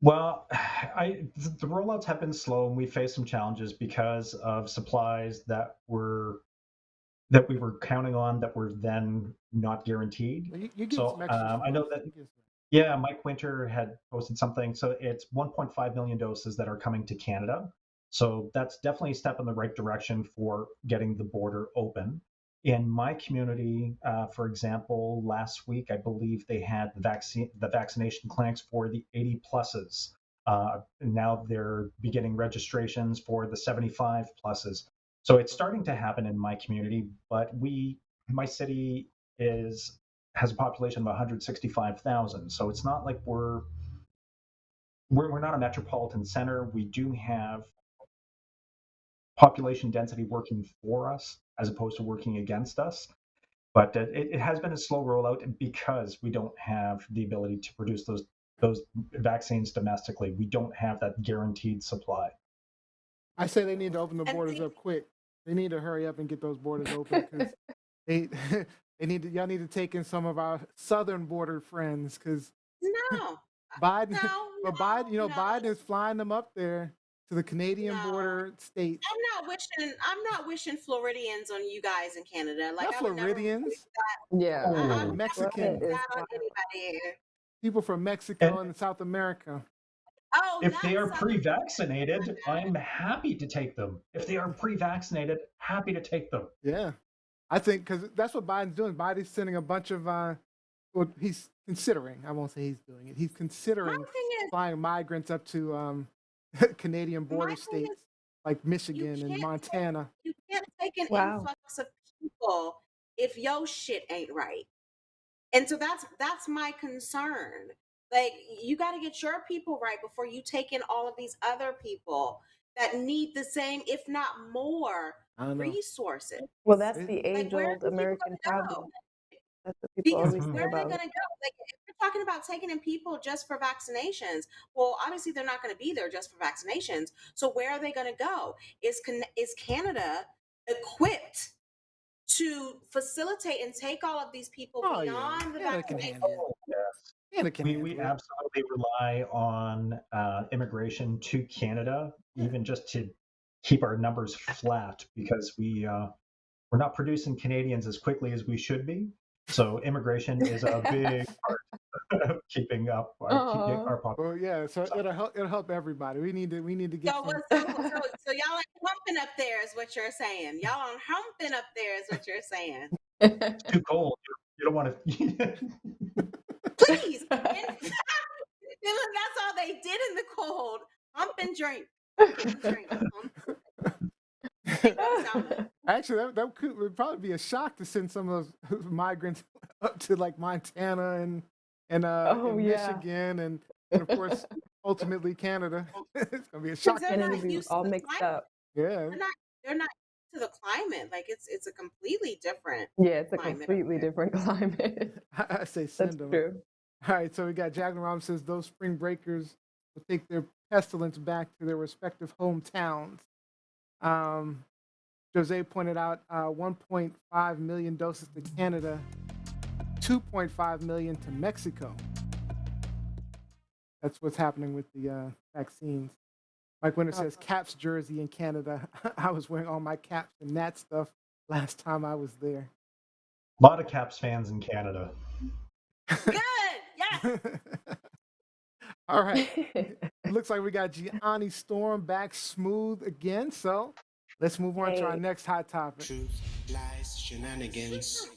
Well, the rollouts have been slow, and we faced some challenges because of supplies that we were counting on that were then not guaranteed. Well, you get So some extra I know stuff. that, You get some- yeah, Mike Winter had posted something. So it's 1.5 million doses that are coming to Canada. So that's definitely a step in the right direction for getting the border open. In my community, for example, last week I believe they had the vaccination clinics for the 80 pluses. Now they're beginning registrations for the 75 pluses. So it's starting to happen in my community, but my city has a population of 165,000. So it's not like we're not a metropolitan center. We do have population density working for us as opposed to working against us. But it has been a slow rollout because we don't have the ability to produce those vaccines domestically. We don't have that guaranteed supply. I say they need to open the And borders see, up quick. They need to hurry up and get those borders open because they y'all need to take in some of our southern border friends because no, Biden, no, but Biden, no. Biden is flying them up there to the Canadian No. border states. I'm not wishing Floridians on you guys in Canada. Like Not I would never wish Floridians, Yeah. that. Oh. I'm Mexicans, Florida is that on wild. anybody here. people from Mexico and South America. Oh, If they that's are Southern. pre-vaccinated, I'm happy to take them. If they are pre-vaccinated, happy to take them. Yeah, I think because that's what Biden's doing. Biden's sending a bunch of, well, he's considering. I won't say he's doing it. He's My considering thing is, flying migrants up to Canadian my border thing states is, like you Michigan and can't Montana. you can't take an Wow. influx of people if your shit ain't right. And so that's my concern. Like you got to get your people right before you take in all of these other people. that need the same, if not more, I don't know. resources. Well, that's It- the Like, where are age-old these people American going to problem. go? That's what people Because always say where are they about. going to go? Like, if you're talking about taking in people just for vaccinations, well, obviously they're not going to be there just for vaccinations. So where are they going to go? Is Canada equipped to facilitate and take all of these people Oh yeah, beyond the Canada can vaccination? handle it. Oh, yes. Canada can We handle it. absolutely rely on immigration to Canada, Yeah. even just to keep our numbers flat, because we're not producing Canadians as quickly as we should be. So immigration is a big part of keeping up Oh. our population. Well, yeah. So it'll help everybody. We need to get So, some. so y'all ain't humping up there is what you're saying. Y'all aren't humping up there is what you're saying. It's too cold. You don't want to. Please. That's all they did in the cold. Hump and drink. Hump and drink. Actually, that would probably be a shock to send some of those migrants up to like Montana and and Michigan and of course ultimately Canada. It's gonna be a shock. They're not be used all to the mixed climate. up. Yeah. They're not used to the climate. Like it's a completely different. Yeah, it's a climate completely different climate. I say That's send them. true. All right, so we got Jacqueline Robinson says those spring breakers will take their pestilence back to their respective hometowns. Jose pointed out 1.5 million doses to Canada, 2.5 million to Mexico. That's what's happening with the vaccines. Mike Winter says Caps jersey in Canada. I was wearing all my Caps and that stuff last time I was there. A lot of Caps fans in Canada. Good. Yes. All right. Looks like we got Gianni Storm back smooth again. So let's move on to our next hot topic. Truth, lies, shenanigans.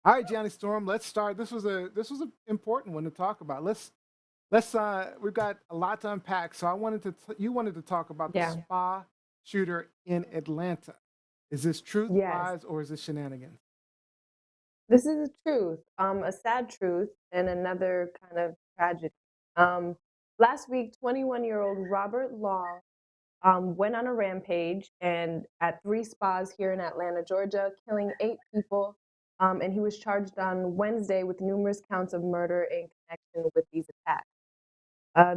All right, Gianni Storm, let's start. This was an important one to talk about. Let's we've got a lot to unpack. So you wanted to talk about the spa shooter in Atlanta. Is this truth, lies, or is this shenanigans? This is the truth, a sad truth and another kind of tragedy. Last week, 21-year-old Robert Long went on a rampage and at 3 spas here in Atlanta, Georgia, killing 8 people. And he was charged on Wednesday with numerous counts of murder in connection with these attacks.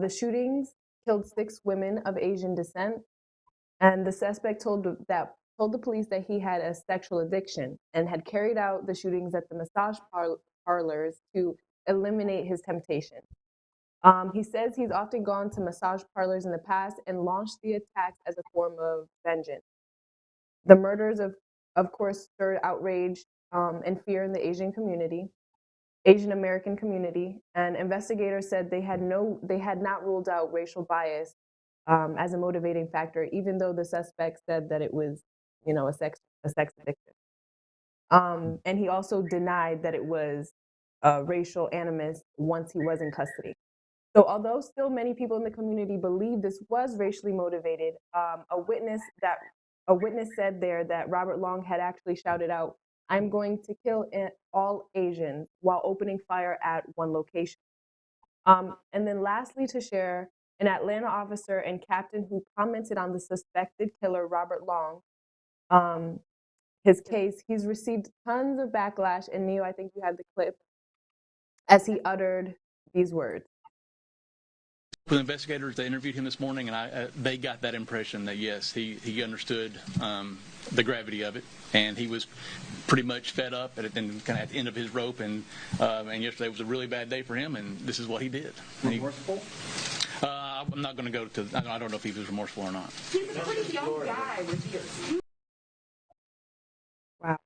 The shootings killed 6 women of Asian descent, and the suspect told the police that he had a sexual addiction and had carried out the shootings at the massage parlors to eliminate his temptation. He says he's often gone to massage parlors in the past and launched the attacks as a form of vengeance. The murders, of course, stirred outrage and fear in the Asian American community, and investigators said they had not ruled out racial bias as a motivating factor, even though the suspect said that it was, a sex addiction. And he also denied that it was racial animus once he was in custody. So although still many people in the community believe this was racially motivated, a witness said there that Robert Long had actually shouted out, "I'm going to kill all Asians," while opening fire at one location. And then lastly to share, an Atlanta officer and captain who commented on the suspected killer, Robert Long, his case, he's received tons of backlash. And Neo, I think you have the clip, as he uttered these words. The investigators, they interviewed him this morning, and they got that impression that, yes, he understood the gravity of it, and he was pretty much fed up and kind of at the end of his rope, and yesterday was a really bad day for him, and this is what he did. Remorseful? I'm not going to go to, I don't know if he was remorseful or not. He's a pretty young guy with you. Wow.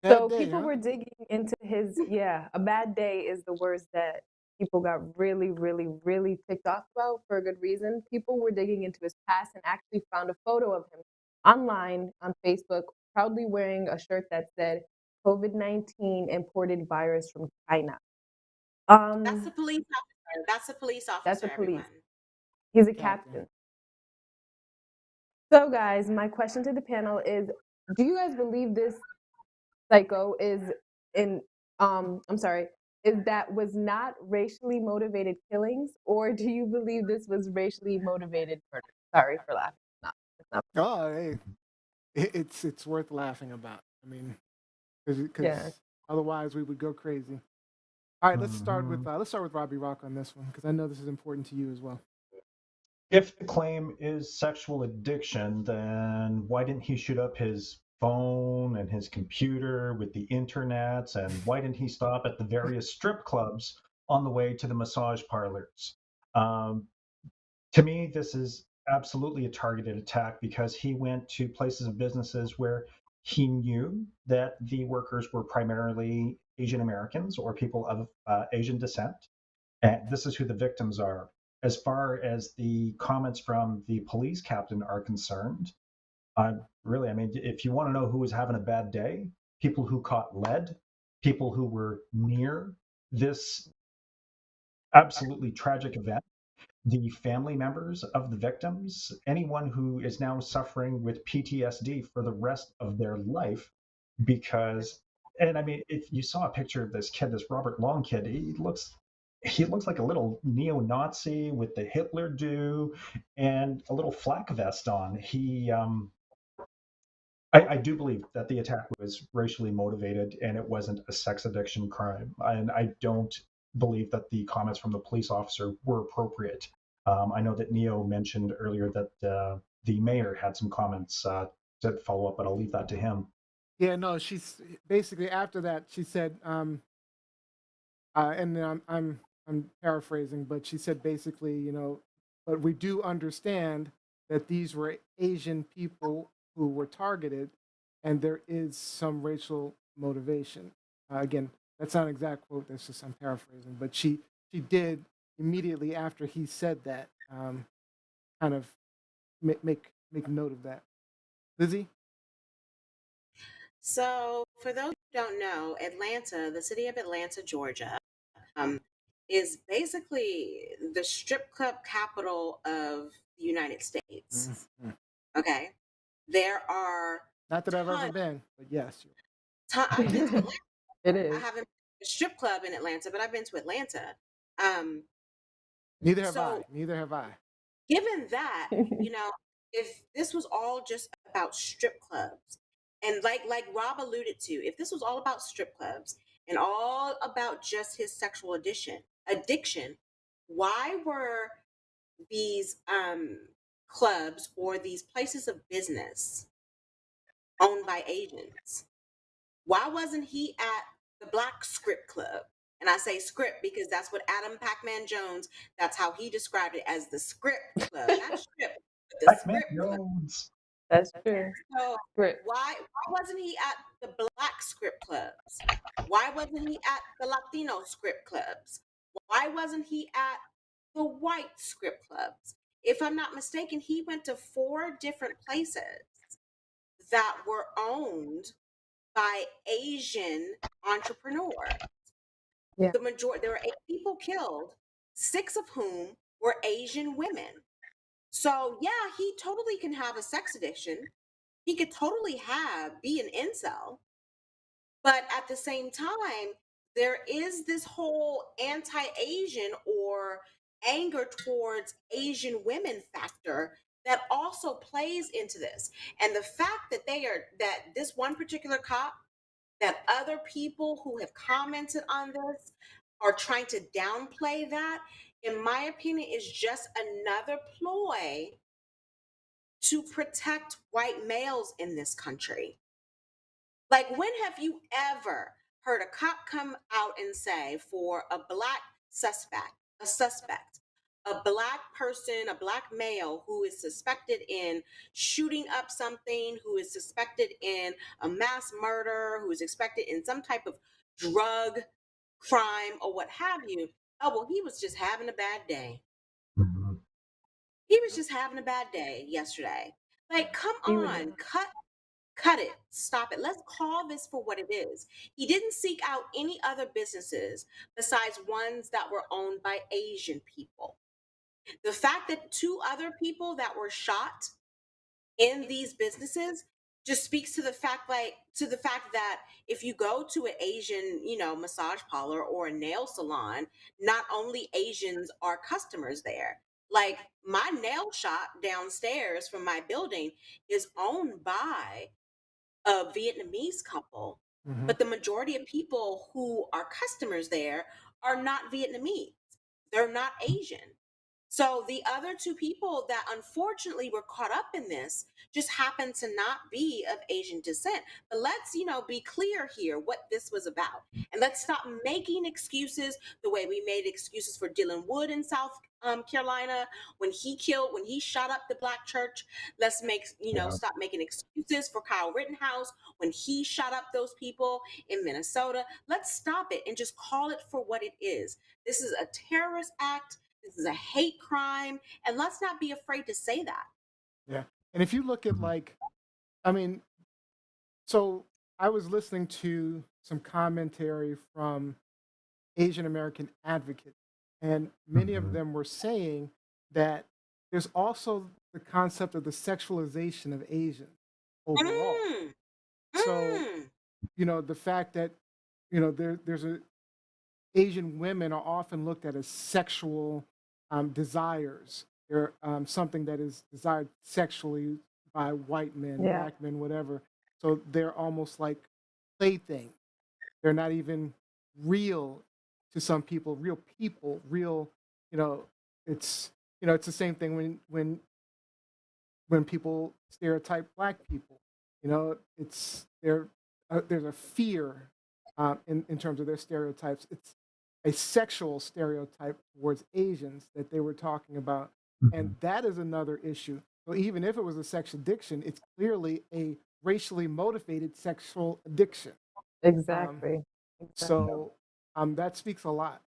So people were digging into his, a bad day is the words that people got really, really, really ticked off about for a good reason. People were digging into his past and actually found a photo of him online on Facebook, proudly wearing a shirt that said COVID-19 imported virus from China. That's the police officer. That's a police officer. That's a police. Everyone. He's a captain. So guys, my question to the panel is, do you guys believe this psycho is that was not racially motivated killings, or do you believe this was racially motivated murder? Sorry for laughing. No, it's not. Oh, hey, it's worth laughing about. I mean, because Yeah. otherwise we would go crazy. All right, let's start with Mhm. Robbie Rock on this one because I know this is important to you as well. If the claim is sexual addiction, then why didn't he shoot up his phone and his computer with the internet? And why didn't he stop at the various strip clubs on the way to the massage parlors? Um, to me, this is absolutely a targeted attack because he went to places of businesses where he knew that the workers were primarily Asian Americans or people of Asian descent. And this is who the victims are. As far as the comments from the police captain are concerned, really, I mean, if you want to know who was having a bad day, people who caught lead, people who were near this absolutely tragic event, the family members of the victims, anyone who is now suffering with PTSD for the rest of their life because and I mean if you saw a picture of this kid, this Robert Long kid, he looks like a little neo-Nazi with the Hitler do and a little flak vest on. I do believe that the attack was racially motivated and it wasn't a sex addiction crime. And I don't believe that the comments from the police officer were appropriate. I know that Neo mentioned earlier that the mayor had some comments to follow up, but I'll leave that to him. Yeah, no, she's basically after that she said, and then I'm paraphrasing, but she said basically, but we do understand that these were Asian people who were targeted, and there is some racial motivation. Again, that's not an exact quote. That's just I'm paraphrasing, but she did immediately after he said that, kind of make note of that. Lizzie. So, for those who don't know, Atlanta, the city of Atlanta, Georgia, um, is basically the strip club capital of the United States. Mhm. Okay. There are Not that I've ever tons, been, but yes. I've been to Atlanta. It I is. haven't been to a strip club in Atlanta, but I've been to Atlanta. Um, Neither have I. so Neither have I. given that, if this was all just about strip clubs, and like Rob alluded to, if this was all about strip clubs and all about just his sexual addiction, why were these clubs or these places of business owned by Asians? Why wasn't he at the Black Script Club? And I say script because that's what Adam Pac-Man Jones, that's how he described it, as the Script Club, not strip, but the Pac-Man Script Club. Jones. That's true. So Great. why wasn't he at the Black Script Clubs? Why wasn't he at the Latino Script Clubs? Why wasn't he at the White Script Clubs? If I'm not mistaken, he went to 4 different places that were owned by Asian entrepreneurs. Yeah. There were 8 people killed, 6 of whom were Asian women. So yeah, he totally can have a sex addiction. He could totally be an incel. But at the same time, there is this whole anti-Asian or anger towards Asian women factor that also plays into this. And the fact that this one particular cop, that other people who have commented on this are trying to downplay that, in my opinion, is just another ploy to protect white males in this country. Like, when have you ever heard a cop come out and say for a black suspect, a black person, a black male who is suspected in shooting up something, who is suspected in a mass murder, who is suspected in some type of drug crime or what have you? Oh, well, he was just having a bad day. Mhm. He was just having a bad day yesterday. Like, come He would on, know. cut it, stop it. Let's call this for what it is. He didn't seek out any other businesses besides ones that were owned by Asian people. The fact that 2 other people that were shot in these businesses just speaks to the fact that if you go to an Asian, massage parlor or a nail salon, not only Asians are customers there. Like my nail shop downstairs from my building is owned by a Vietnamese couple, Mm-hmm. but the majority of people who are customers there are not Vietnamese. They're not Asian. So the other two people that unfortunately were caught up in this just happened to not be of Asian descent. But let's, be clear here what this was about. And let's stop making excuses the way we made excuses for Dylan Wood in South Carolina when he shot up the black church. Let's stop making excuses for Kyle Rittenhouse when he shot up those people in Minnesota. Let's stop it and just call it for what it is. This is a terrorist act. This is a hate crime. And let's not be afraid to say that. Yeah. And if you look at so I was listening to some commentary from Asian American advocates, and many of them were saying that there's also the concept of the sexualization of Asians overall. Mm, So, mm. the fact that, there's a Asian women are often looked at as sexual desires. They're something that is desired sexually by white men, Yeah. black men, whatever. So they're almost like playthings. They're not even real to some people, real people, real, you know, it's the same thing when people stereotype black people. It's there's a fear in terms of their stereotypes. It's a sexual stereotype towards Asians that they were talking about, and that is another issue. So even if it was a sex addiction, it's clearly a racially motivated sexual addiction. Exactly. So that speaks a lot.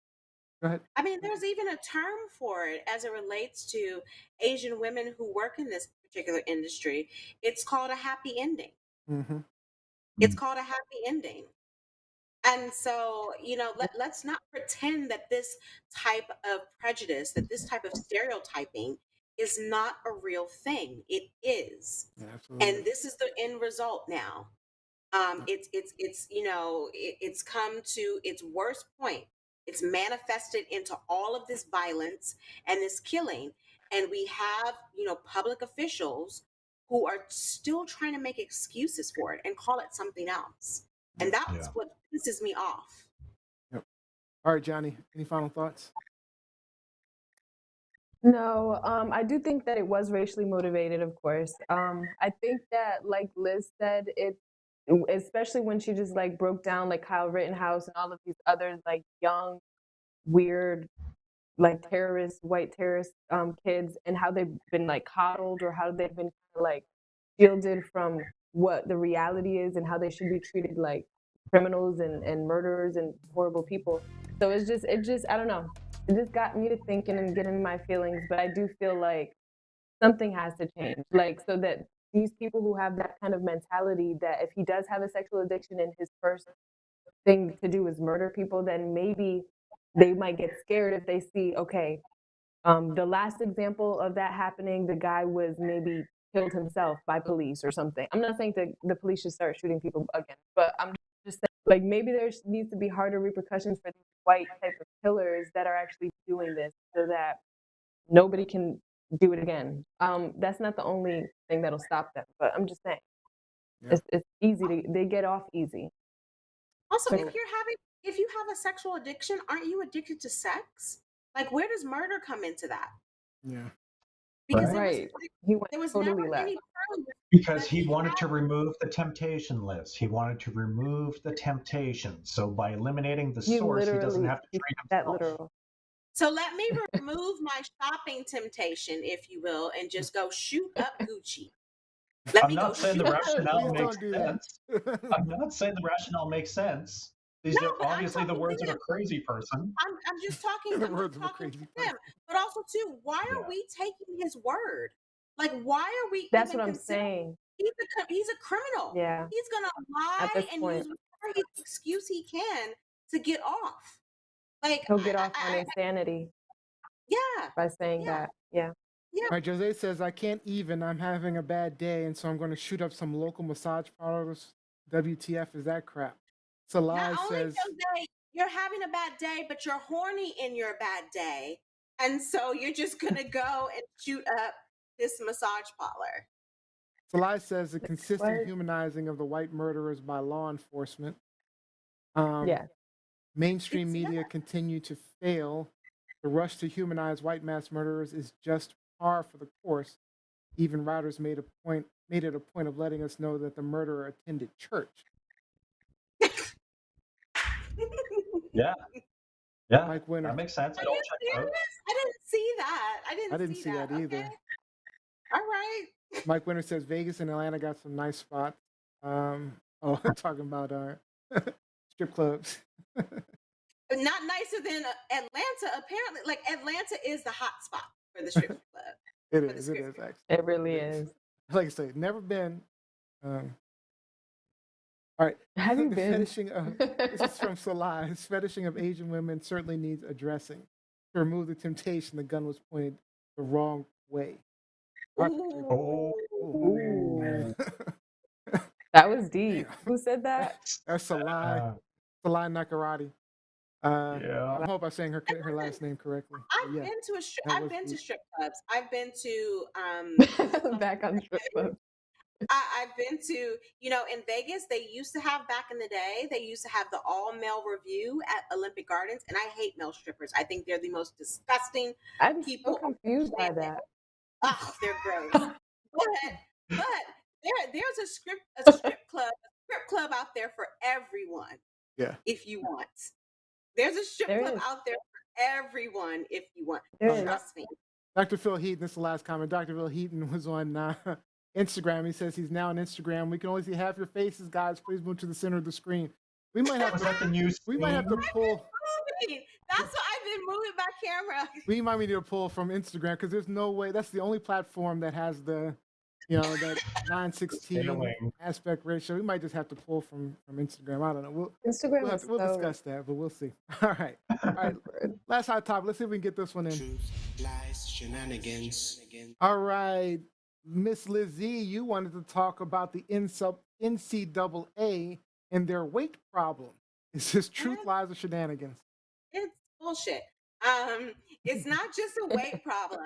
Go ahead. I mean, there's even a term for it as it relates to Asian women who work in this particular industry. It's called a happy ending. Mm-hmm. It's called a happy ending. And so, let's not pretend that this type of prejudice, that this type of stereotyping is not a real thing. It is. Yeah, absolutely. And this is the end result now. It's come to its worst point. It's manifested into all of this violence and this killing. And we have, public officials who are still trying to make excuses for it and call it something else. And that's what pisses me off. Yep. All right, Johnny, any final thoughts? No, I do think that it was racially motivated, of course. I think that, like Liz said, especially when she just like broke down like Kyle Rittenhouse and all of these other like young, weird, like white terrorist kids, and how they've been like coddled, or how they've been like shielded from what the reality is and how they should be treated like criminals and murderers and horrible people. So it just I don't know. It just got me to thinking and getting in my feelings, but I do feel like something has to change. Like, so that these people who have that kind of mentality, that if he does have a sexual addiction and his first thing to do is murder people, then maybe they might get scared if they see, okay, the last example of that happening, the guy was maybe killed himself by police or something. I'm not saying that the police should start shooting people again, but I'm just saying, like, maybe there needs to be harder repercussions for these white type of killers that are actually doing this, so that nobody can do it again. That's not the only thing that'll stop them, but I'm just saying, it's easy they get off easy. Also, if you have a sexual addiction, aren't you addicted to sex? Like, where does murder come into that? Yeah. Because there was totally never any proof. Because he wanted to remove the temptation list. He wanted to remove the temptation. So by eliminating the source, he doesn't have to treat himself. That literal. So let me remove my shopping temptation, if you will, and just go shoot up Gucci. I'm not saying the rationale makes sense. I'm not saying the rationale makes sense. These are obviously the words of a crazy person. I'm just talking the words of a crazy person. But also, too, why are we taking his word? Like, why are we? That's what I'm saying. He's a criminal. Yeah. He's gonna lie and use whatever excuse he can to get off. Like, he'll get off on insanity. Yeah. By saying that. Yeah. Yeah. All right, Jose says, I can't even. I'm having a bad day, and so I'm going to shoot up some local massage parlors. WTF is that crap? Salai Not only, says, Jose, you're having a bad day, but you're horny in your bad day. And so you're just going to go and shoot up this massage parlor. Salai says the consistent What? humanizing of the white murderers by law enforcement. Yeah. Mainstream It's media continue to fail. The rush to humanize white mass murderers is just par for the course. Even writers made it a point of letting us know that the murderer attended church. Yeah. Yeah. Mike Winter. That makes sense. Are It all you checks out. serious? I didn't see that. I I didn't see that either. Okay. All right. Mike Winter says Vegas and Atlanta got some nice spots. Talking about strip clubs. Not nicer than Atlanta. Apparently, like Atlanta is the hot spot for the strip club. It For the is. It strip is club. actually. It really It is. is. Like I say, never been. All right. Have you The been? fetishing of this is from Salai. His fetishing of Asian women certainly needs addressing. To remove the temptation, the gun was pointed the wrong way. Oh, Ooh. That was deep. Damn. Who said that? That's Salai Nakarati. yeah. I hope I'm saying her last name correctly. I've Yeah, been to that I've was been to deep. strip clubs. I've been to Back on strip club. I've been to, in Vegas, they used to have back in the day, they used to have the all male review at Olympic Gardens. And I hate male strippers. I think they're the most disgusting I'm so people. confused by that. Oh, they're gross. But there's a strip club out there for everyone. Yeah. If you want. There's a strip There club is. out there for everyone if you want. There is. Trust me. Dr. Phil Heaton, this is the last comment. Dr. Phil Heaton was on Instagram. He says he's now on Instagram. We can only see half your faces, guys. Please move to the center of the screen. We might have Was that the news? we might have to pull. That's why I've been moving my camera. We might need to pull from Instagram because there's no way. That's the only platform that has the, that 9:16 aspect ratio. We might just have to pull from Instagram. I don't know. Instagram We'll discuss that, but we'll see. All right. Last hot topic. Let's see if we can get this one in. Truth, lies, shenanigans. All right, Miss Lizzie, you wanted to talk about the NCAA and their weight problem. Is this truth, lies, or shenanigans? It's bullshit. It's not just a weight problem.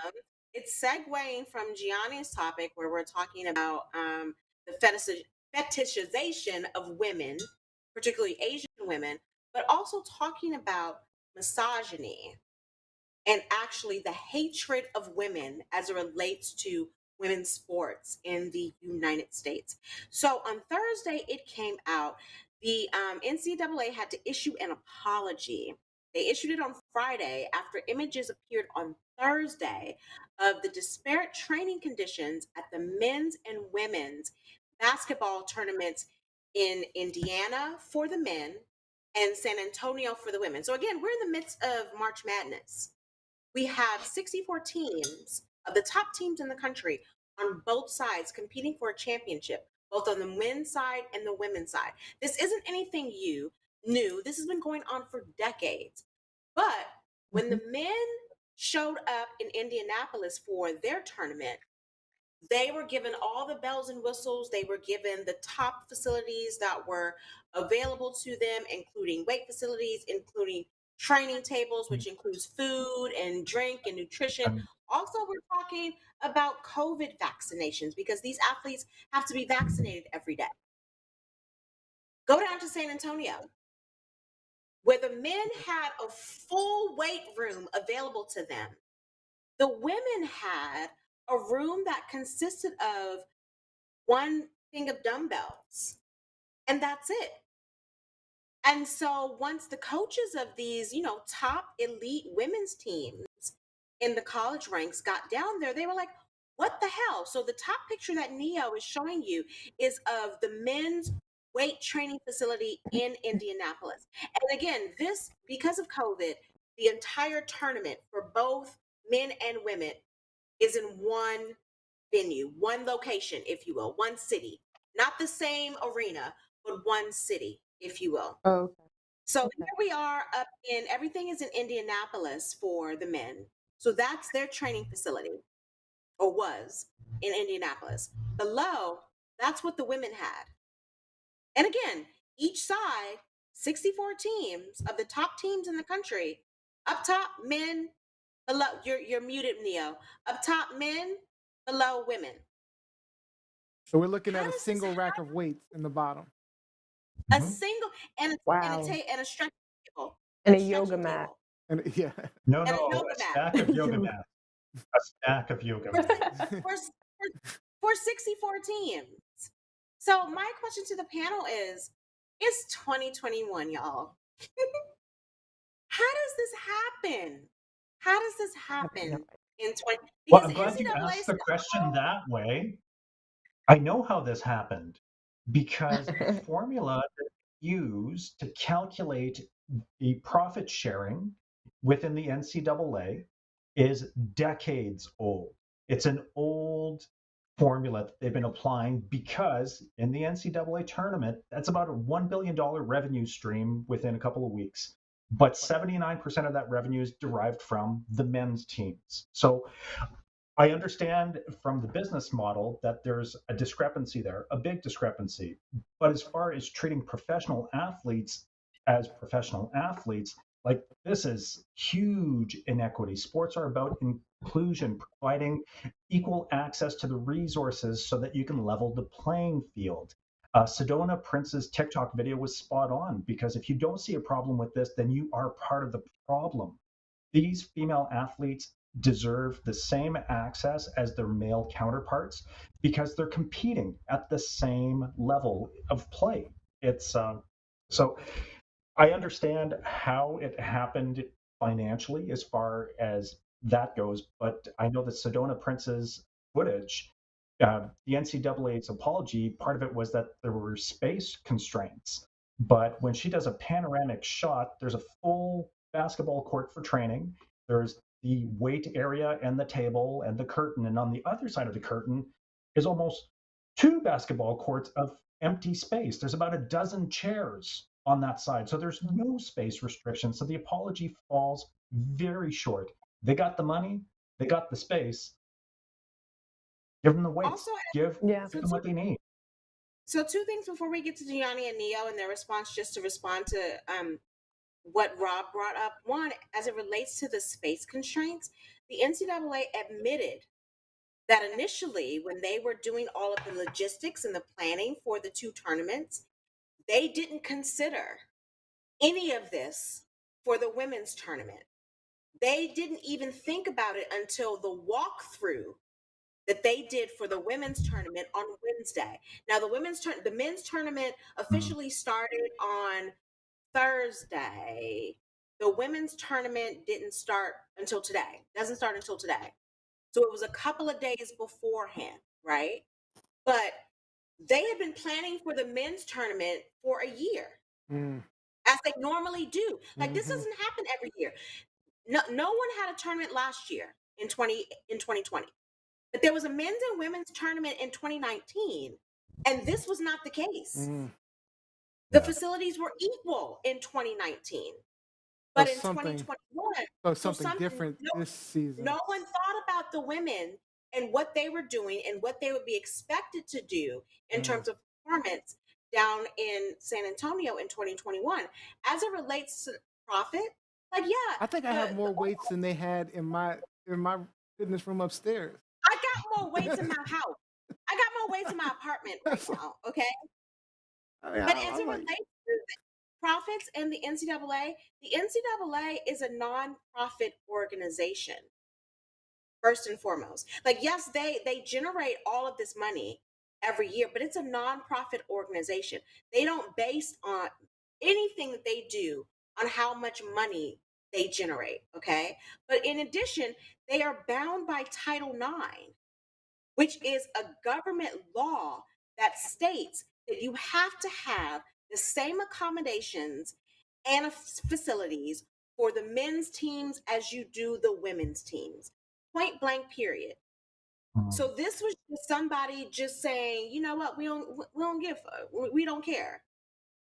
It's segueing from Gianni's topic where we're talking about the fetishization of women, particularly Asian women, but also talking about misogyny and actually the hatred of women as it relates to women's sports in the United States. So on Thursday, it came out, the NCAA had to issue an apology. They issued it on Friday after images appeared on Thursday of the disparate training conditions at the men's and women's basketball tournaments in Indiana for the men and San Antonio for the women. So again, we're in the midst of March Madness. We have 64 teams of the top teams in the country on both sides competing for a championship, both on the men's side and the women's side. This isn't anything new. This has been going on for decades. But when the men showed up in Indianapolis for their tournament, they were given all the bells and whistles. They were given the top facilities that were available to them, including weight facilities, including training tables, which includes food and drink and nutrition. Also, we're talking about COVID vaccinations because these athletes have to be vaccinated every day. Go down to San Antonio, where the men had a full weight room available to them. The women had a room that consisted of one thing of dumbbells, and that's it. And so once the coaches of these, top elite women's teams in the college ranks got down there, they were like, what the hell? So the top picture that Neo is showing you is of the men's weight training facility in Indianapolis. And again, this, because of COVID, the entire tournament for both men and women is in one venue, one location, if you will, one city, not the same arena, but one city, if you will. Okay. So here we are everything is in Indianapolis for the men. So that's their training facility, or was in Indianapolis. Below, that's what the women had. And again, each side, 64 teams of the top teams in the country, up top, men, Below, you're muted, Neo. Up top, men. Below, women. So we're looking How at a does this single rack happen? of weights in the bottom. A Mhm. single and Wow. a stretching table And a stretching yoga mat. table And yeah. No, and a no, yoga a mat. stack of yoga mats. A stack of yoga mats. For 64 teams. So my question to the panel is, it's 2021, y'all. How does this happen? How does this happen in 20? Well, Because I'm glad you NCAA asked the still question that way. I know how this happened because the formula that used to calculate the profit sharing within the NCAA is decades old. It's an old formula that they've been applying because in the NCAA tournament, that's about a $1 billion revenue stream within a couple of weeks. But 79% of that revenue is derived from the men's teams. So I understand from the business model that there's a discrepancy there, a big discrepancy. But as far as treating professional athletes as professional athletes, like this is huge inequity. Sports are about inclusion, providing equal access to the resources so that you can level the playing field. Sedona Prince's TikTok video was spot on because if you don't see a problem with this, then you are part of the problem. These female athletes deserve the same access as their male counterparts because they're competing at the same level of play. It's so I understand how it happened financially as far as that goes, but I know that Sedona Prince's footage, the NCAA's apology, part of it was that there were space constraints. But when she does a panoramic shot, there's a full basketball court for training. There's the weight area and the table and the curtain. And on the other side of the curtain is almost two basketball courts of empty space. There's about a dozen chairs on that side. So there's no space restriction. So the apology falls very short. They got the money, they got the space. Give them the weights. Also, Give Yeah. them what they need. so two things before we get to Gianni and Neo and their response, just to respond to what Rob brought up. One, as it relates to the space constraints, the NCAA admitted that initially, when they were doing all of the logistics and the planning for the two tournaments, they didn't consider any of this for the women's tournament. They didn't even think about it until the walkthrough that they did for the women's tournament on Wednesday. Now, the men's tournament officially started on Thursday. The women's tournament didn't start until today. Doesn't start until today. So it was a couple of days beforehand, right? But they had been planning for the men's tournament for a year, as they normally do. Like this doesn't happen every year. No one had a tournament last year in 2020. But there was a men's and women's tournament in 2019, and this was not the case. The facilities were equal in 2019. But in 2021, so something different this season. No one thought about the women and what they were doing and what they would be expected to do in terms of performance down in San Antonio in 2021. As it relates to profit, like I think I have more weights than they had in my fitness room upstairs. I got more weights in my house. I got more weights in my apartment right now, okay? But as it relates to profits and the NCAA is a nonprofit organization, first and foremost. Like, yes, they generate all of this money every year, but it's a nonprofit organization. They don't base on anything that they do on how much money they generate, okay? But in addition, they are bound by Title IX, which is a government law that states that you have to have the same accommodations and facilities for the men's teams as you do the women's teams. Point blank, period. So this was just somebody just saying, you know what, we don't care.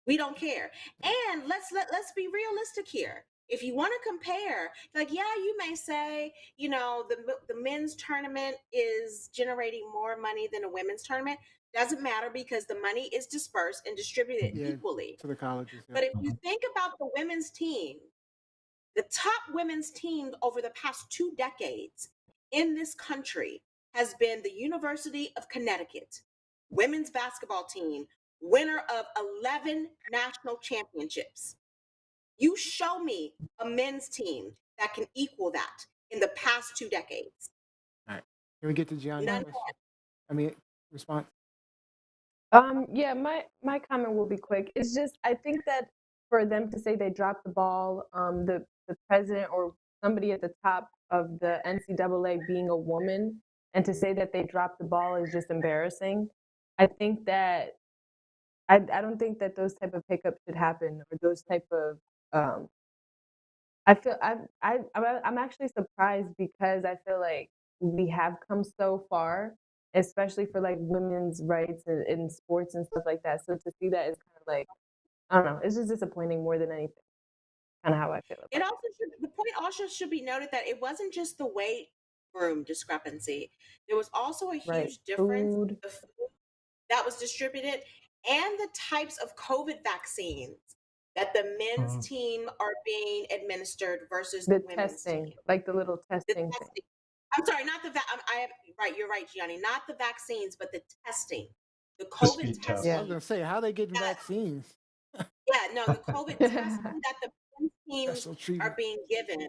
We don't care. And let's be realistic here. If you want to compare, like, yeah, you may say, you know, the men's tournament is generating more money than a women's tournament. Doesn't matter because the money is dispersed and distributed equally to the colleges. But if you think about the women's team, The top women's team over the past 2 decades in this country has been the University of Connecticut women's basketball team, winner of 11 national championships. You show me a men's team that can equal that in the past 2 decades. All right. Can we get to Gianni's None question? I mean, response. Yeah, my comment will be quick. It's just I think that for them to say they dropped the ball, the president or somebody at the top of the NCAA being a woman, and to say that they dropped the ball is just embarrassing. I think that I don't think that those type of hiccups should happen or those type of I feel I'm actually surprised because I feel like we have come so far, especially for like women's rights in sports and stuff like that. So to see that is kind of like I don't know, it's just disappointing more than anything. Kind of how I feel about It also the point also should be noted that it wasn't just the weight room discrepancy. There was also a huge Right. difference Food. in the food that was distributed and the types of COVID vaccines that the men's team are being administered versus the The women's testing, team. like the little The testing thing. testing. I'm sorry, not the right. You're right, Gianni. Not the vaccines, but the testing, the COVID speed test. testing. I was gonna say, how they getting vaccines? Yeah, no, the COVID testing that the men's teams Special treatment. are being given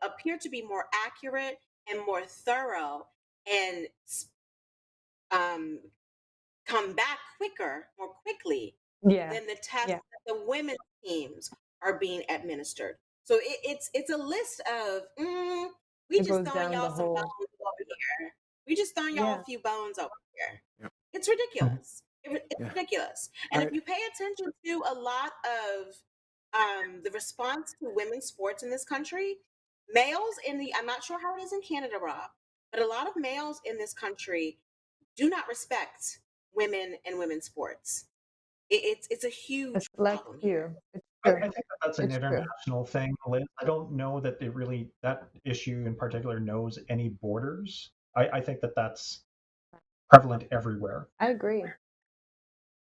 appear to be more accurate and more thorough and come back more quickly Yeah. than the tests Yeah. that the women's teams are being administered. So it's a list of we It just goes throwing down y'all the some whole. bones over here. We just throwing y'all Yeah. a few bones over here. Yep. It's ridiculous. It's Yeah. ridiculous. And if you pay attention to a lot of the response to women's sports in this country, males I'm not sure how it is in Canada, Rob, but a lot of males in this country do not respect women and women's sports. It's a huge A select problem here. few. It's I true. think that's an It's true. international thing, Liz. I don't know that that issue in particular knows any borders. I think that's prevalent everywhere. I agree.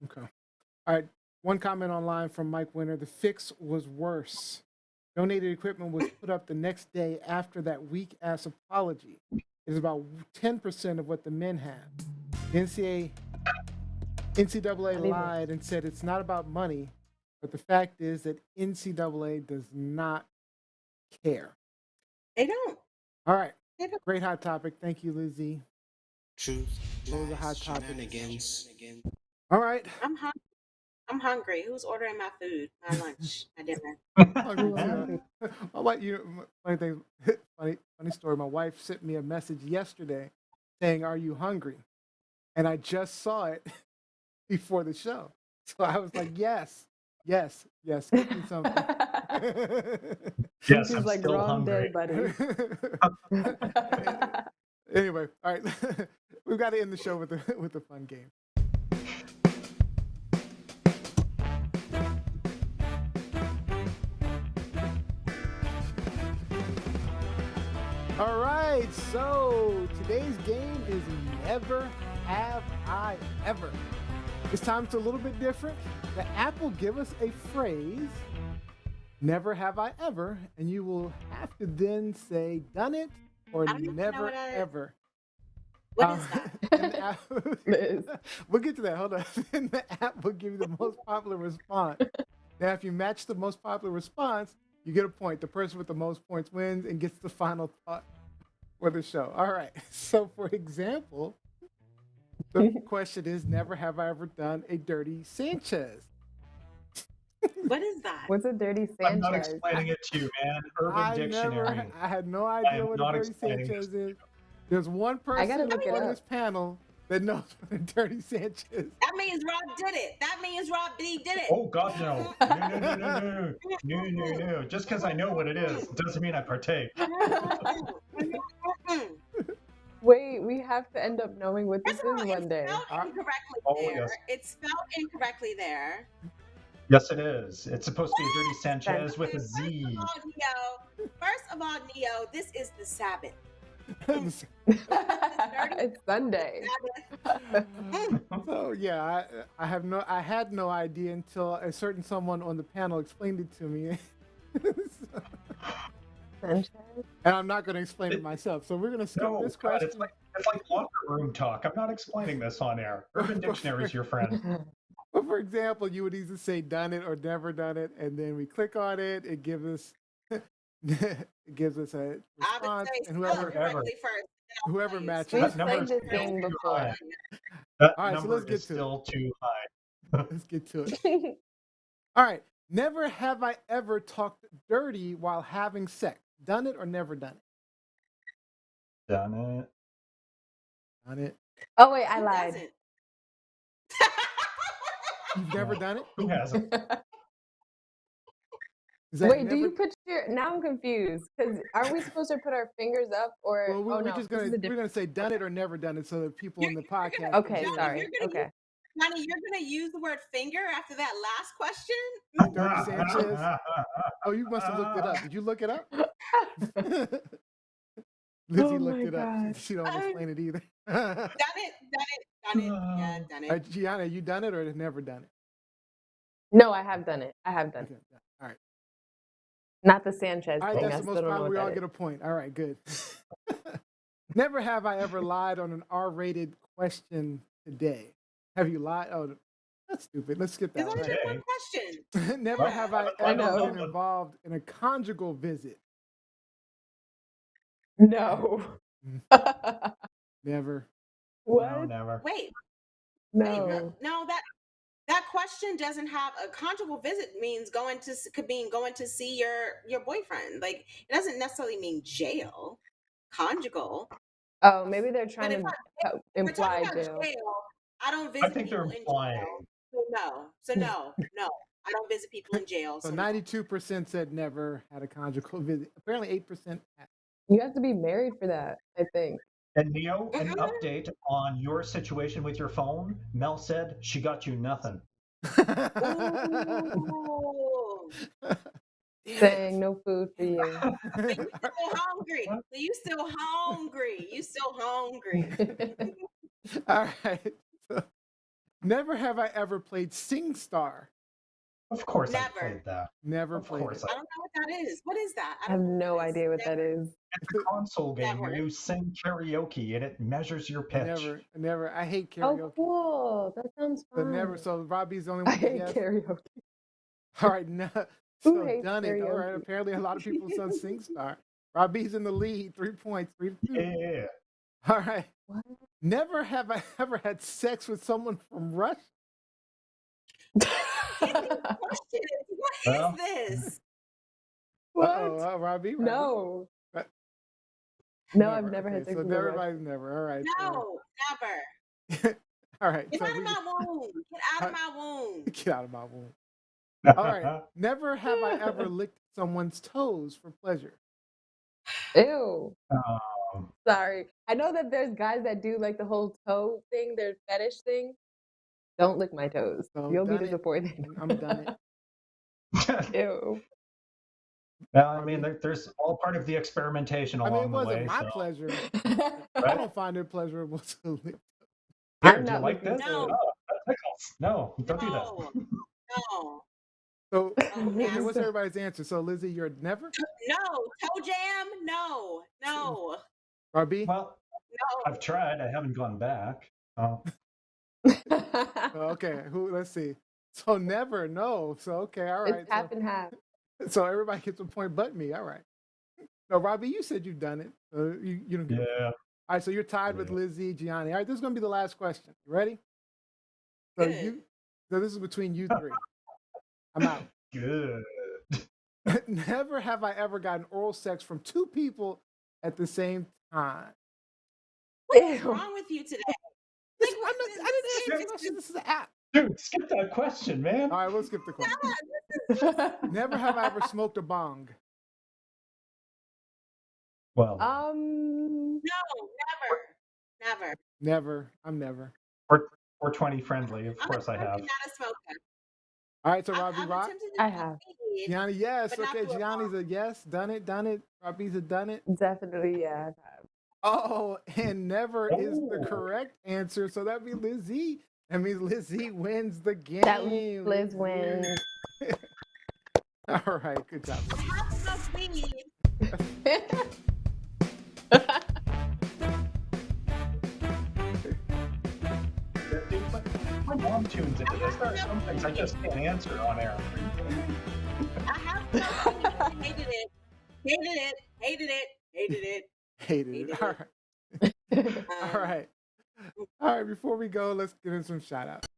Okay. All right. One comment online from Mike Winter. The fix was worse. Donated equipment was put up the next day after that weak-ass apology. It is about 10% of what the men have. The NCAA lied and said it's not about money, but the fact is that NCAA does not care. They don't. All right. They don't. Great hot topic. Thank you, Lizzie. Truth, Those are hot lies, topics. shenanigans. All right. I'm hungry. Who's ordering my food, my lunch, my dinner? Hungry too. How about you? Funny thing, funny story. My wife sent me a message yesterday saying, "Are you hungry?" And I just saw it before the show, so I was like, "Yes, yes, yes. Get me something." Yes, She's I'm like still wrong hungry. day, buddy. Anyway, all right, we've got to end the show with a fun game. All right, so today's game is Never Have I Ever. This time it's a little bit different. The app will give us a phrase, never have I ever, and you will have to then say done it or I don't even know never what that is. ever. What is that? And the app, we'll get to that. Hold on. And the app will give you the most popular response. Now, if you match the most popular response, you get a point. The person with the most points wins and gets the final thought for the show. All right. So, for example, the question is, never have I ever done a dirty Sanchez. What is that? What's a dirty I'm not Sanchez? explaining it to you, man. Urban Dictionary. I had no I idea am what not a dirty explaining Sanchez is. There's one person gotta look it on up. this panel that knows what a dirty Sanchez is. That means Rob did it. That means Rob D did it. Oh God, no! No! Just because I know what it is doesn't mean I partake. Wait, we have to end up knowing what this First of is all, one day. it's spelled incorrectly Oh, there. yes. It's spelled incorrectly there. Yes, it is. It's supposed to be a dirty Sanchez with a Z. First of all, Neo, this is the Sabbath. It's Sunday. So yeah, I had no idea until a certain someone on the panel explained it to me, Sanchez. And I'm not going to explain it myself. So we're going to skip No, this God, question. it's like locker room talk. I'm not explaining this on air. Urban Dictionary's your friend. But for example, you would either say done it or never done it, and then we click on it. It gives us a response, and whoever matches. We've That number played is this still game too before. high. That All right, so number let's get is to it. still too high. Let's get to it. All right. Never have I ever talked dirty while having sex. Done it or never done it? Done it. Done it. Oh wait, I Who lied. doesn't? You've never done it? Who hasn't? Is that Wait, do never- you put your? Now I'm confused because aren't we supposed to put our fingers up or? Well, we're oh no, just this gonna is a different. say done it or never done it, so that people in the podcast. can Okay, hear it. sorry. Okay. Johnny, you're gonna use the word finger after that last question? Dirty Sanchez. Oh, you must have looked it up. Did you look it up? Lizzie Oh looked my it up. God. She don't explain it either. Done it. Yeah, done All right, it. Gianna, you done it or never done it? No, I have done it. I have done Okay, it. all right. Not the Sanchez All right, thing. I that's the still most don't know fun. what We all that get is. a point. All right, good. Never have I ever lied on an R-rated question today. Have you lied? Oh, that's stupid. Let's skip that There's one. only been one question. Never have I I ever know. been involved in a conjugal visit. No. Never. What? No, never. Wait, No. no, that question doesn't have a conjugal visit. Means could mean going to see your boyfriend. Like it doesn't necessarily mean jail. Conjugal. Oh, maybe they're trying But if to we're imply talking about jail. jail, I don't I visit think they're people in implying. jail. So no, I don't visit people in jail. So So no. 92% said never had a conjugal visit. Apparently 8% had. You have to be married for that, I think. And Neo, an update on your situation with your phone. Mel said she got you nothing. Ooh. Saying no food for you. So you still hungry. So you still hungry. All right. So, never have I ever played SingStar. Of course Never. I played that. Never Of played course it. I don't know what that is. What is that? I have no idea what that is. It's a console game where Never. you sing karaoke and it measures your pitch. Never. I hate Oh, karaoke. cool. That sounds So fun. never. So Robbie's the only I one. that hate yes. karaoke. All right, no. Who So hates done it. All right. karaoke? Apparently, a lot of people said SingStar. Robbie's in the lead, 3 points, 3-2. Yeah. All right. What? Never have I ever had sex with someone from Russia. Question is, what Well, is this? What? Uh-oh, Robbie? No. Right. No, I've never Okay, had sex so with a Russian. everybody's never. All right. No, never. So, all right. Get so out of we- my womb. Get out of my womb. Get out of my womb. All right. Never have I ever licked someone's toes for pleasure. Ew. Um, Sorry. I know that there's guys that do like the whole toe thing, their fetish thing. Don't lick my toes. So You'll be done it. disappointed. I'm done it. Ew. well, I mean, there's all part of the experimentation I along mean, it the way. wasn't my so. pleasure. I don't find it pleasurable to lick. Here, I'm do you not like looking this? No. Oh, that tickles. No, don't do No. that. No. So, Oh, okay, what's nasty. everybody's answer? So, Lizzie, you're never? No. Toe jam? No. No. Robbie? Well, No. I've tried. I haven't gone back. Oh. Oh, okay, let's see. So, never, no. So, okay, all right. It's half and half. So, everybody gets a point but me. All right. No, Robbie, you said you've done it. So you don't get a point. Yeah. All right, so you're tied with Yeah. Lizzie, Gianni. All right, this is going to be the last question. You ready? So, Good. so this is between you three. I'm out. Good. Never have I ever gotten oral sex from two people at the same time. What is Ew. wrong with you today? This, Like, I'm what not, is I didn't this? ask you a question. This is an app. Dude, skip that question, man. All right, we'll skip the question. Never have I ever smoked a bong. Well, No, never. Never. I'm never. 420 friendly. Of course I have. I'm not a smoker. All right, so I'm Robbie Rock. attempted to I do have. weed, Gianni, yes. but not Okay, through a Gianni's a yes. Done it. Robbie's a done it. Definitely, yeah. I've had. Oh, and never is the Oh. correct answer. So that'd be Lizzie. That means Lizzie wins the game. That Liz wins. All right, good job. My mom tunes into this. There are some things I just can't answer on air. I have no hated it. Hated it. Hated it. Hated it. Hated it. All right. All right. All right, before we go, let's get in some shout outs.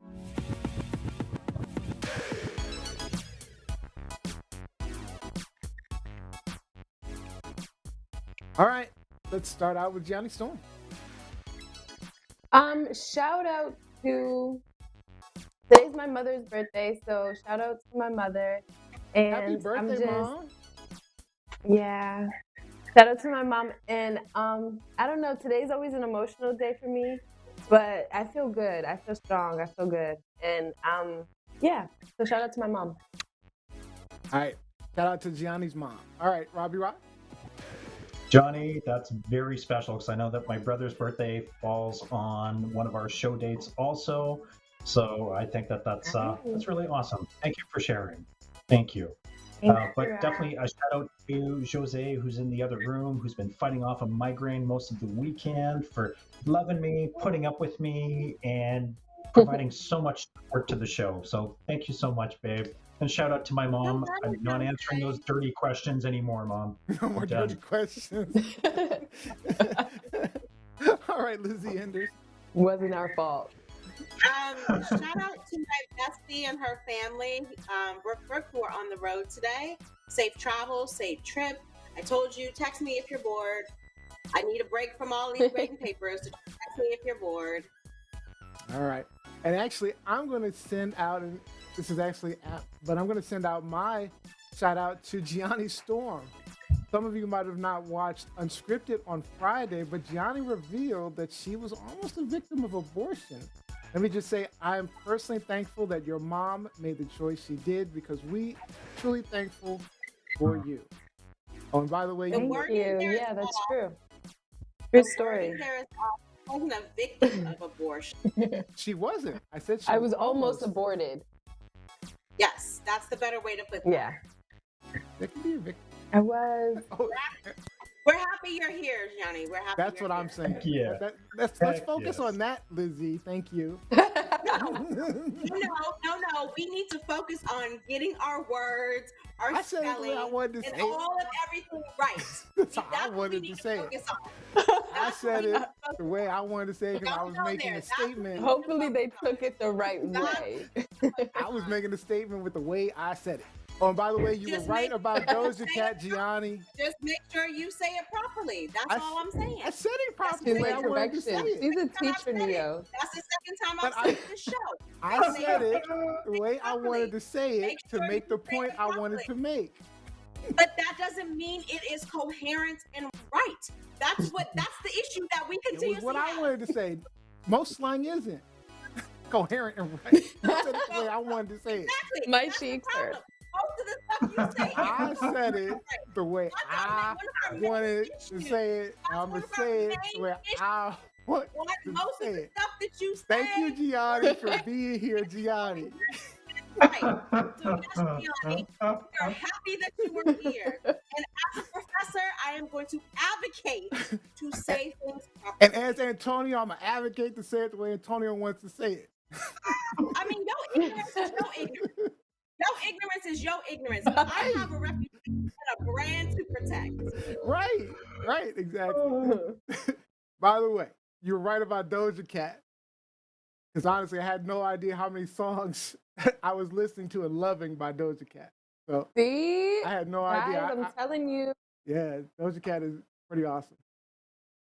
All right, let's start out with Gianni Storm. Shout out to today's my mother's birthday, so shout out to my mother. And Happy birthday, Mom. Yeah. Shout out to my mom. And I don't know, today's always an emotional day for me, but I feel good. I feel strong. I feel good. And yeah, so shout out to my mom. All right, shout out to Gianni's mom. All right, Robbie Rock. Johnny, that's very special because I know that my brother's birthday falls on one of our show dates also. So I think that that's really awesome. Thank you for sharing. Thank you. But definitely a shout out to Jose, who's in the other room, who's been fighting off a migraine most of the weekend, for loving me, putting up with me, and providing so much support to the show. So thank you so much, babe. And shout out to my mom. I'm not answering those dirty questions anymore, Mom. No more dirty questions. All right, Lizzie Enders. Wasn't our fault. Shout out to my bestie and her family, Brooke, who are on the road today. Safe travel, safe trip. I told you, text me if you're bored. I need a break from all these grading papers. So text me if you're bored. All right. And actually, I'm going to send out, and this is actually, but I'm going to send out my shout out to Gianni Storm. Some of you might have not watched Unscripted on Friday, but Gianni revealed that she was almost a victim of abortion. Let me just say, I am personally thankful that your mom made the choice she did, because we truly thankful for you. Oh, and by the way, Thank you. Yeah, that's true. True story. I wasn't a victim of abortion. She wasn't. I said she I was almost aborted. Yes, that's the better way to put that. Yeah. That could be a victim. I was. Oh, we're happy you're here, Johnny. We're happy. That's what I'm saying. Yeah. Let's focus on that, Lizzie. Thank you. No. We need to focus on getting our words, our spelling, I wanted to and say all of everything right. That's how I wanted to say it. I said it the way I wanted to say it, because I was making a statement. Hopefully they took it the right way. I was making a statement with the way I said it. Oh, and by the way, you were right about Doja Cat, Gianni. Just make sure you say it properly. That's all I'm saying. I said it properly. She's like correction. She's a teacher, Neo. That's the second time I've said this show. I said it the way I wanted to say it to make the point I wanted to make. But that doesn't mean it is coherent and right. That's the issue that we continuously have. It was what I wanted to say. Most slang isn't coherent and right. I said it the way I wanted to say it. Exactly. My cheeks hurt. Most of the stuff you say, I said it the way I wanted to say it. I'm going to say it the way I want to most say of the it. stuff that you say. Thank you, Gianni, for being here, Gianni. Right. So, yes, Gianni, we are happy that you were here. And as a professor, I am going to advocate to say things properly. And as Antonio, I'm going to advocate to say it the way Antonio wants to say it. I mean, no ignorance is no ignorance. No ignorance is your ignorance. I have a reputation and a brand to protect. Right, exactly. By the way, you're right about Doja Cat. Because honestly, I had no idea how many songs I was listening to and loving by Doja Cat. So see, I had no guys, idea. I'm telling you. Yeah, Doja Cat is pretty awesome.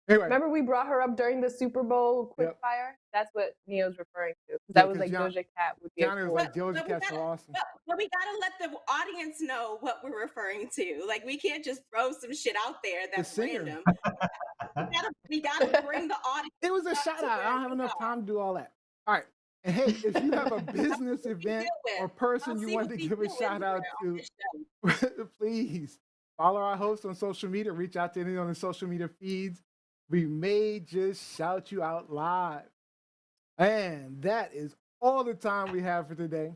Anyway, remember we brought her up during the Super Bowl quickfire? That's what Neo's referring to. That was like Doja Cat would be. Johnny was like, Doja Cat's so awesome. But we gotta let the audience know what we're referring to. Like, we can't just throw some shit out there that's random. we gotta bring the audience. It was a shout out. I don't have enough time to do all that. All right. And hey, if you have a business event or person you want to give a shout out to, please follow our host on social media. Reach out to anyone on the social media feeds. We may just shout you out live. And that is all the time we have for today.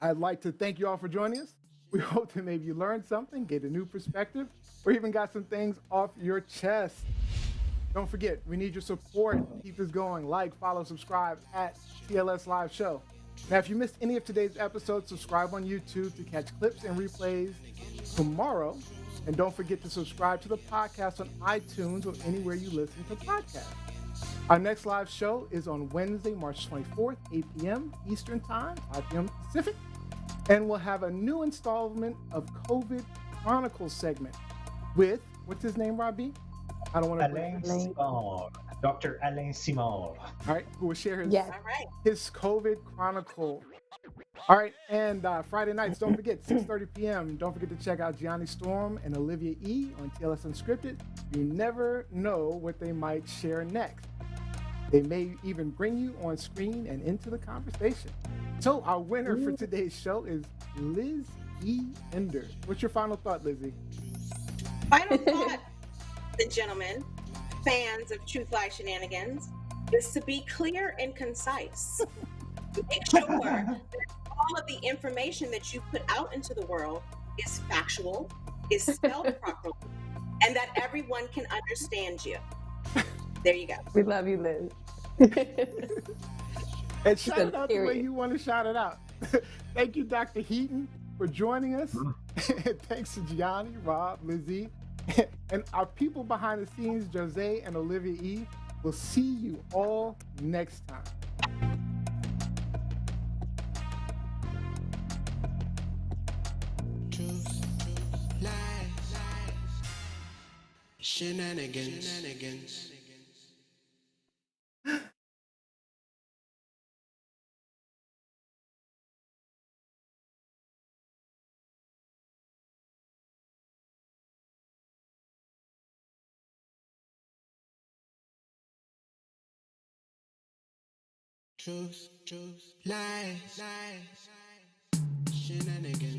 I'd like to thank you all for joining us. We hope that maybe you learned something, get a new perspective, or even got some things off your chest. Don't forget, we need your support. Keep this going. Like, follow, subscribe at TLS Live Show. Now, if you missed any of today's episodes, subscribe on YouTube to catch clips and replays tomorrow. And don't forget to subscribe to the podcast on iTunes or anywhere you listen to podcasts. Our next live show is on Wednesday, March 24th, 8 p.m. Eastern Time, 5 p.m. Pacific. And we'll have a new installment of COVID Chronicles segment with, what's his name, Robbie? I don't want to Alain Simon, Dr. Alain Simon. All right, who will share his, Yes. his COVID Chronicle. All right, and Friday nights, don't forget, 6:30 p.m. Don't forget to check out Gianni Storm and Olivia E. on TLS Unscripted. You never know what they might share next. They may even bring you on screen and into the conversation. So our winner for today's show is Liz E. Ender. What's your final thought, Lizzie? Final thought, the gentlemen, fans of Truth Lie Shenanigans, is to be clear and concise. Make sure that all of the information that you put out into the world is factual, is spelled properly, and that everyone can understand you. There you go. We love you, Liz. And shout it out the way you want to shout it out. Thank you, Dr. Heaton, for joining us. Thanks to Gianni, Rob, Lizzie, and our people behind the scenes, Jose and Olivia E. We'll see you all next time. Truth, lies, shenanigans. Truth, lies, shenanigans.